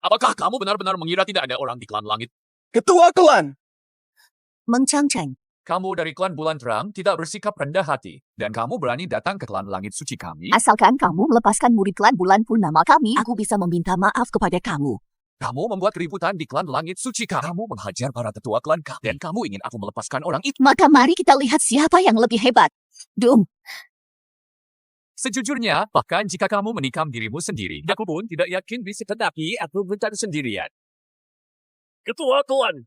Apakah kamu benar-benar mengira tidak ada orang di klan langit? Ketua klan. Meng Changcheng, Kamu dari klan Bulan Terang tidak bersikap rendah hati. Dan kamu berani datang ke klan langit suci kami. asalkan kamu melepaskan murid klan bulan purnama kami, aku bisa meminta maaf kepada kamu. Kamu membuat keributan di klan langit suci kami. Kamu menghajar para tetua klan kami. Dan kamu ingin aku melepaskan orang itu. Maka mari kita lihat siapa yang lebih hebat. Dum, Sejujurnya, bahkan jika kamu menikam dirimu sendiri, aku pun tidak yakin bisa, tetapi aku bukan sendirian. Ketua klan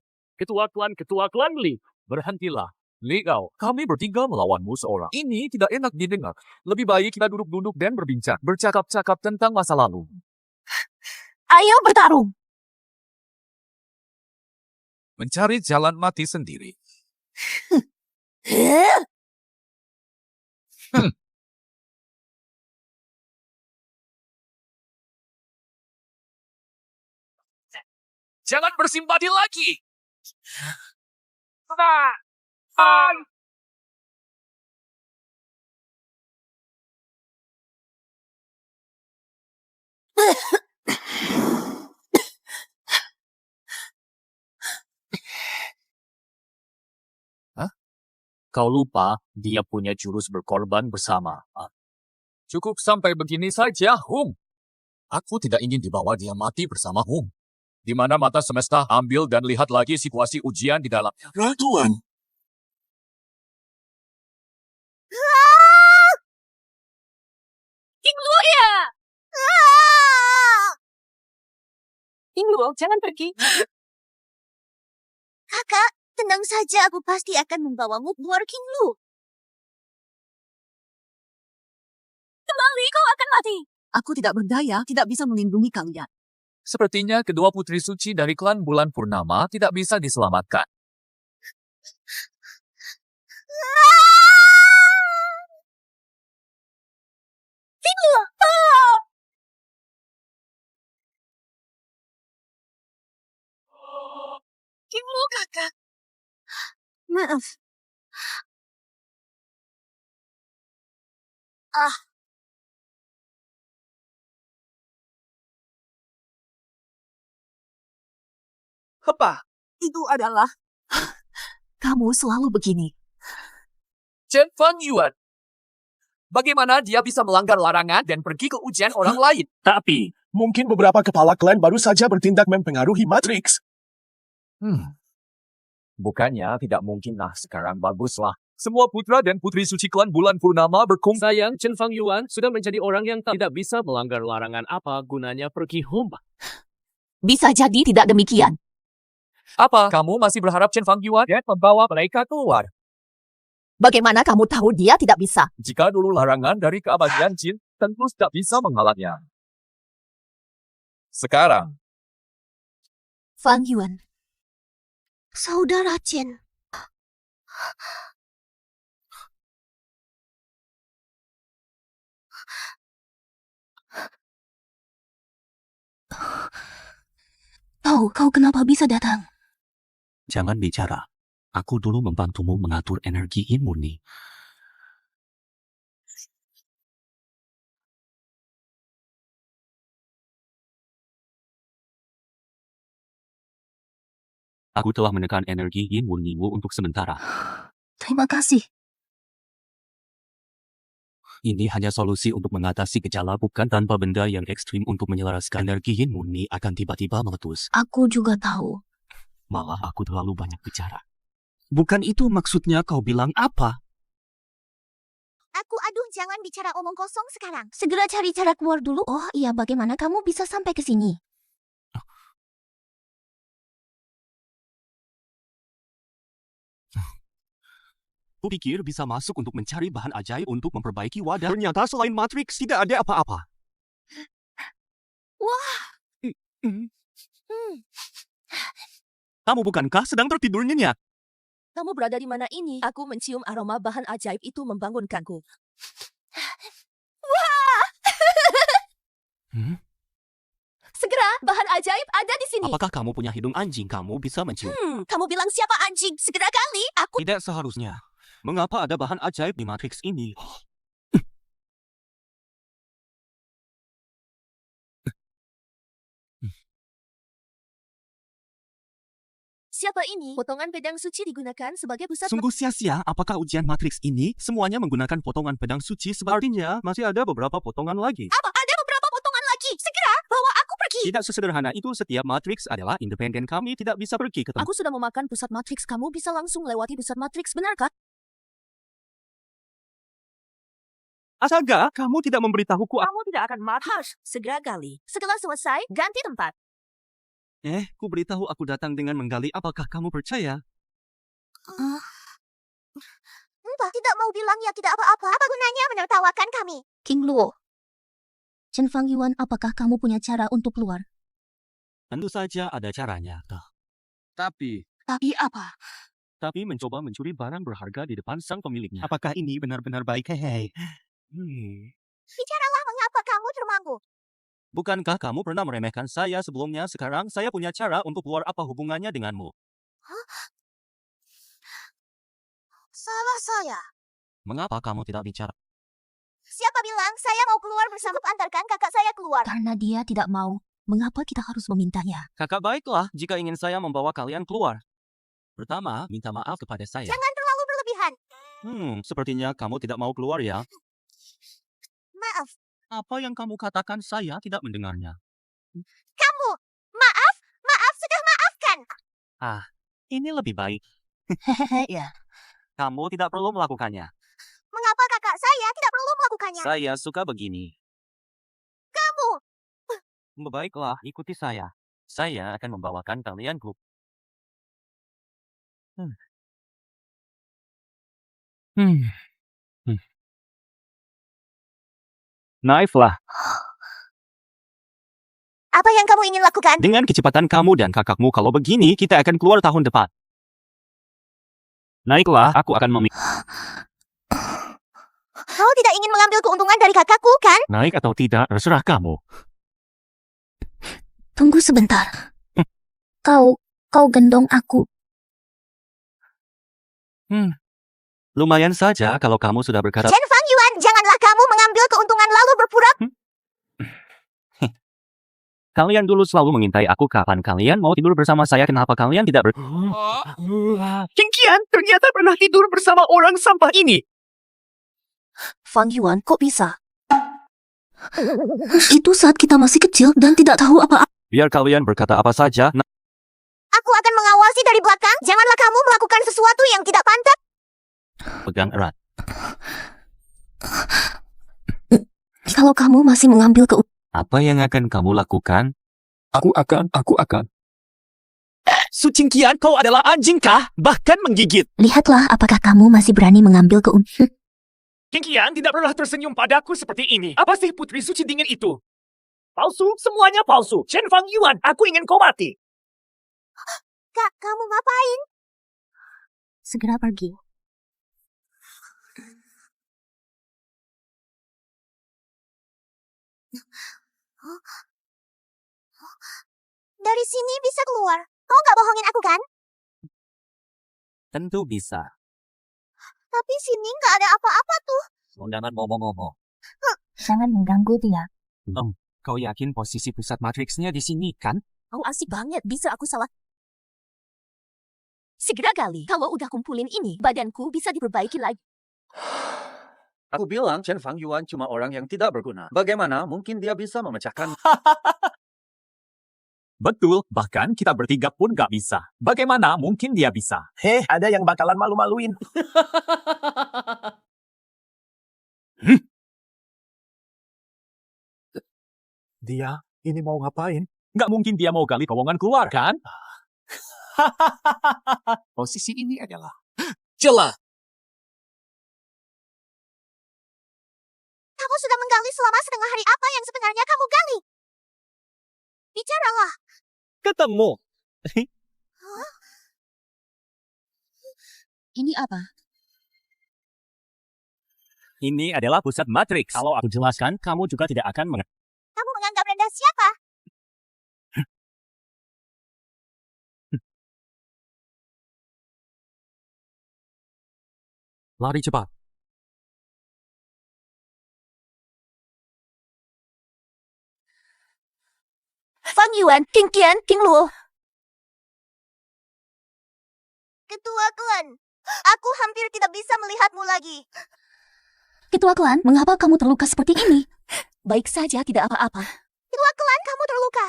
Li. Berhentilah. Liao, kami bertiga melawanmu seorang. Ini tidak enak didengar. Lebih baik kita duduk-duduk dan berbincang. Bercakap-cakap tentang masa lalu. ayo bertarung. Mencari jalan mati sendiri. Jangan bersimpati lagi. Kau lupa, dia punya jurus berkorban bersama. Cukup sampai begini saja, Hum. Aku tidak ingin dibawa dia mati bersama Hum. Di mana mata semesta, ambil dan lihat lagi situasi ujian di dalamnya. Tuan. King Luo ya! King Luo, jangan pergi. Kakak, tenang saja, aku pasti akan membawamu keluar King Lu. Kembali, kau akan mati. Aku tidak berdaya, tidak bisa melindungi kalian. Sepertinya kedua putri suci dari klan Bulan Purnama tidak bisa diselamatkan. King Lu! King Lu, kakak. Maaf. Apa? Itu adalah... Kamu selalu begini. Chen Fang Yuan. Bagaimana dia bisa melanggar larangan dan pergi ke ujian orang lain? Tapi, Mungkin beberapa kepala klan baru saja bertindak mempengaruhi Matrix. Bukannya tidak mungkinlah sekarang baguslah. Semua putra dan putri suci klan Bulan Purnama berkumpul. Sayang, Chen Fang Yuan sudah menjadi orang yang tidak bisa melanggar larangan. Apa gunanya pergi Hum? Bisa jadi tidak demikian. Apa kamu masih berharap Chen Fang Yuan dan membawa mereka keluar? Bagaimana kamu tahu dia tidak bisa? Jika dulu larangan dari keabadian Jin, tentu tidak bisa menghalangnya. Sekarang, Fang Yuan. Saudara Chen. Kau kenapa bisa datang? Jangan bicara. Aku dulu membantumu mengatur energi yin murni. Aku telah menekan energi yin murnimu untuk sementara. Terima kasih. Ini hanya solusi untuk mengatasi gejala, bukan tanpa benda yang ekstrim untuk menyelaraskan energi yin murni akan tiba-tiba meletus. Aku juga tahu. Malah aku terlalu banyak bicara. Bukan itu maksudnya kau bilang apa? Aduh, jangan bicara omong kosong sekarang. Segera cari cara keluar dulu. Oh iya, bagaimana kamu bisa sampai ke sini? Kupikir bisa masuk untuk mencari bahan ajaib untuk memperbaiki wadah. Ternyata selain Matrix tidak ada apa-apa. Wah. Kamu bukankah sedang tertidur nyenyak? Kamu berada di mana ini? Aku mencium aroma bahan ajaib itu membangunkanku. Wah. Hmm? Segera, bahan ajaib ada di sini. Apakah kamu punya hidung anjing? Kamu bisa mencium. Kamu bilang siapa anjing? Segera kali. Aku Tidak seharusnya. Mengapa ada bahan ajaib di Matrix ini? Siapa ini? Potongan pedang suci digunakan sebagai pusat. Sungguh sia-sia, apakah ujian Matrix ini semuanya menggunakan potongan pedang suci? Artinya masih ada beberapa potongan lagi. Apa? Ada beberapa potongan lagi. Segera bawa aku pergi. Tidak sesederhana itu, setiap Matrix adalah independen. Kami tidak bisa pergi ke tempat. Aku sudah memakan pusat matriks. Kamu bisa langsung lewati pusat matriks, benarkah? Astaga, kamu tidak memberitahuku. Kamu tidak akan mati. Hush, segera gali. Setelah selesai, ganti tempat. Ku beritahu aku datang dengan menggali. Apakah kamu percaya? Entah, tidak mau bilang ya tidak apa-apa. Apa gunanya menertawakan kami? King Luo. Chen Fang Yuan, apakah kamu punya cara untuk keluar? Tentu saja ada caranya. Tapi apa? Tapi mencoba mencuri barang berharga di depan sang pemiliknya. Apakah ini benar-benar baik? Hei. Bicaralah, mengapa kamu termangu? Bukankah kamu pernah meremehkan saya sebelumnya? Sekarang saya punya cara untuk keluar. Apa hubungannya denganmu? Salah saya. Mengapa kamu tidak bicara? Siapa bilang saya mau keluar bersama? Antarkan kakak saya keluar. Karena dia tidak mau. Mengapa kita harus memintanya? Kakak baiklah jika ingin saya membawa kalian keluar. Pertama, minta maaf kepada saya. Jangan terlalu berlebihan. Sepertinya kamu tidak mau keluar ya. Maaf, Apa yang kamu katakan saya tidak mendengarnya. kamu. Maaf, maaf, sudah maafkan. Ini lebih baik. Hehehe, ya. Kamu tidak perlu melakukannya. Mengapa kakak saya tidak perlu melakukannya? Saya suka begini. Kamu. Baiklah, ikuti saya. Saya akan membawakan kalian ke... Naiflah. Apa yang kamu ingin lakukan? Dengan kecepatan kamu dan kakakmu kalau begini, kita akan keluar tahun depan. Naiklah, aku akan Kau tidak ingin mengambil keuntungan dari kakakku, kan? naik atau tidak, terserah kamu. Tunggu sebentar. Kau gendong aku. Lumayan saja kalau kamu sudah berkata... Chen Fang Yuan, janganlah kamu mengambil keuntungan lalu berpura. Kalian dulu selalu mengintai aku kapan kalian mau tidur bersama saya. Kenapa kalian tidak Kingkian ternyata pernah tidur bersama orang sampah ini. Fang Yuan, kok bisa? Itu saat kita masih kecil dan tidak tahu apa-apa. Biar kalian berkata apa saja. Aku akan mengawasi dari belakang. Janganlah kamu melakukan sesuatu yang tidak pantas. Pegang erat. Kalau kamu masih mengambil keuntungan, Apa yang akan kamu lakukan? Aku akan. Su Qingqian, kau adalah anjing kah? Bahkan menggigit. Lihatlah apakah kamu masih berani mengambil keuntungan. Qingqian tidak pernah tersenyum padaku seperti ini. Apa sih putri suci dingin itu? Palsu, semuanya palsu. Chen Fang Yuan, aku ingin kau mati. Kak, kamu ngapain? Segera pergi. Dari sini bisa keluar. Kau nggak bohongin aku kan? Tentu bisa. Tapi sini nggak ada apa-apa tuh. Jangan ngomong-ngomong. Jangan mengganggu dia. Kau yakin posisi pusat matriksnya di sini, kan? kau asik banget. Bisa aku salah? Segera kali, kalau udah kumpulin ini, badanku bisa diperbaiki lagi. Aku bilang Chen Fang Yuan cuma orang yang tidak berguna. Bagaimana mungkin dia bisa memecahkan... Betul, bahkan kita bertiga pun gak bisa. Bagaimana mungkin dia bisa? Ada yang bakalan malu-maluin. Dia ini mau ngapain? Gak mungkin dia mau gali terowongan keluar, kan? Posisi ini adalah... Celah. Kamu sudah menggali selama setengah hari. Apa yang sebenarnya kamu gali? Bicaralah. Ketemu. Ini apa? Ini adalah pusat matriks. Kalau aku jelaskan, kamu juga tidak akan mengerti. Kamu menganggap rendah siapa? Lari cepat. Fang Yuan, Qingqian, Qingluo. Ketua klan. Aku hampir tidak bisa melihatmu lagi. Ketua klan, mengapa kamu terluka seperti ini? Baik saja, tidak apa-apa. Ketua klan, kamu terluka.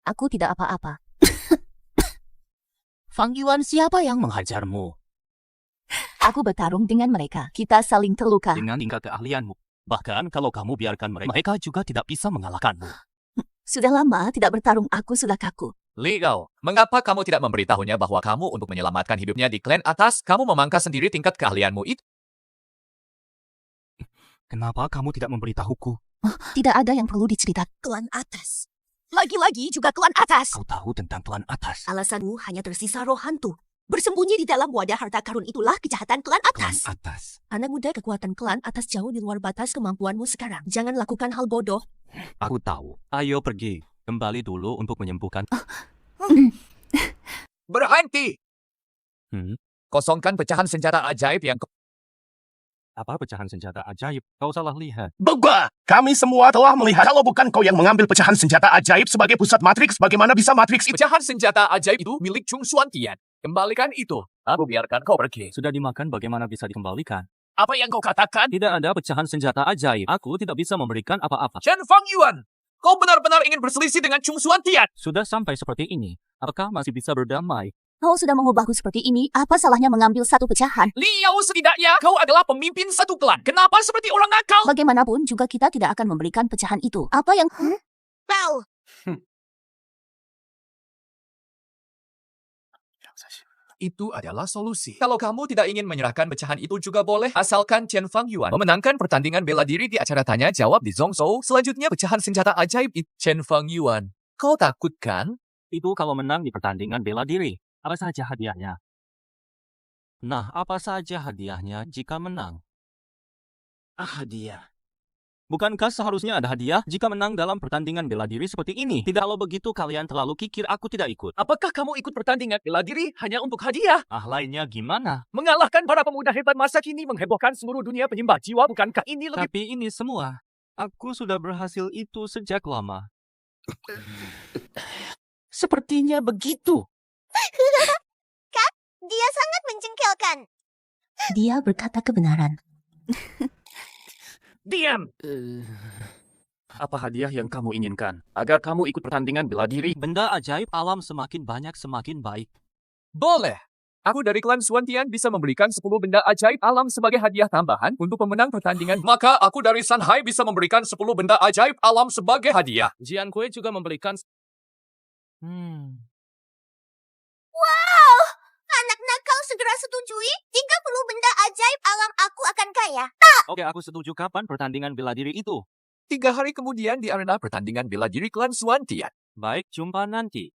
Aku tidak apa-apa. Fang Yuan, siapa yang menghajarmu? Aku bertarung dengan mereka. Kita saling terluka. Dengan tingkat keahlianmu. Bahkan kalau kamu biarkan mereka juga tidak bisa mengalahkanmu. Sudah lama tidak bertarung, aku sudah kaku. Li Gao, mengapa kamu tidak memberitahunya bahwa kamu untuk menyelamatkan hidupnya di klan atas, kamu memangkas sendiri tingkat keahlianmu itu? Kenapa kamu tidak memberitahuku? Tidak ada yang perlu diceritakan. Klan atas. Lagi-lagi juga klan atas. Kau tahu tentang klan atas. Alasanmu hanya tersisa roh hantu. Bersembunyi di dalam wadah harta karun itulah kejahatan klan Klan atas. atas. Anak muda, kekuatan klan atas jauh di luar batas kemampuanmu sekarang. Jangan lakukan hal bodoh. Aku tahu. Ayo pergi. Kembali dulu untuk menyembuhkan. Berhenti! Hmm? Kosongkan pecahan senjata ajaib yang Apa pecahan senjata ajaib? Kau salah lihat. Beba! Kami semua telah melihat. Kalau bukan kau yang mengambil pecahan senjata ajaib sebagai pusat matriks, bagaimana bisa matriks itu? pecahan senjata ajaib itu milik Chung Xuan Tian. Kembalikan itu. Aku biarkan kau pergi. Sudah dimakan bagaimana bisa dikembalikan? Apa yang kau katakan? Tidak ada pecahan senjata ajaib. Aku tidak bisa memberikan apa-apa. Chen Fang Yuan, kau benar-benar ingin berselisih dengan Chung Xuan Tian. Sudah sampai seperti ini. Apakah masih bisa berdamai? Kau sudah mengubahku seperti ini, apa salahnya mengambil satu pecahan? Liao, setidaknya kau adalah pemimpin satu klan. Kenapa seperti orang nakal? Bagaimanapun juga kita tidak akan memberikan pecahan itu. Apa yang... Kau! Itu adalah solusi. Kalau kamu tidak ingin menyerahkan pecahan itu juga boleh, asalkan Chen Fang Yuan memenangkan pertandingan bela diri di acara tanya jawab di Zhongzhou. Selanjutnya pecahan senjata ajaib itu. Chen Fang Yuan, kau takut kan? Itu kalau menang di pertandingan bela diri. Apa saja hadiahnya? Nah, apa saja hadiahnya jika menang? Hadiah. Bukankah seharusnya ada hadiah jika menang dalam pertandingan bela diri seperti ini? Tidak, kalau begitu kalian terlalu kikir, aku tidak ikut. Apakah kamu ikut pertandingan bela diri hanya untuk hadiah? Lainnya gimana? Mengalahkan para pemuda hebat masa kini menghebohkan seluruh dunia penyembah jiwa, bukankah ini lebih... Tapi ini semua, aku sudah berhasil itu sejak lama. Sepertinya begitu. Kak, dia sangat menjengkelkan. Dia berkata kebenaran. Diam! Apa hadiah yang kamu inginkan? Agar kamu ikut pertandingan bela diri? Benda ajaib alam semakin banyak semakin baik. Boleh. Aku dari klan Xuan Tian bisa memberikan 10 benda ajaib alam sebagai hadiah tambahan untuk pemenang pertandingan. Maka aku dari Shanghai bisa memberikan 10 benda ajaib alam sebagai hadiah. Jian Kue juga memberikan... Wow! Anak nakal segera setujui 30 benda ajaib alam aku akan kaya. Oke, aku setuju. Kapan pertandingan bela diri itu? 3 hari kemudian di arena pertandingan bela diri klan Xuan Tian. Baik, jumpa nanti.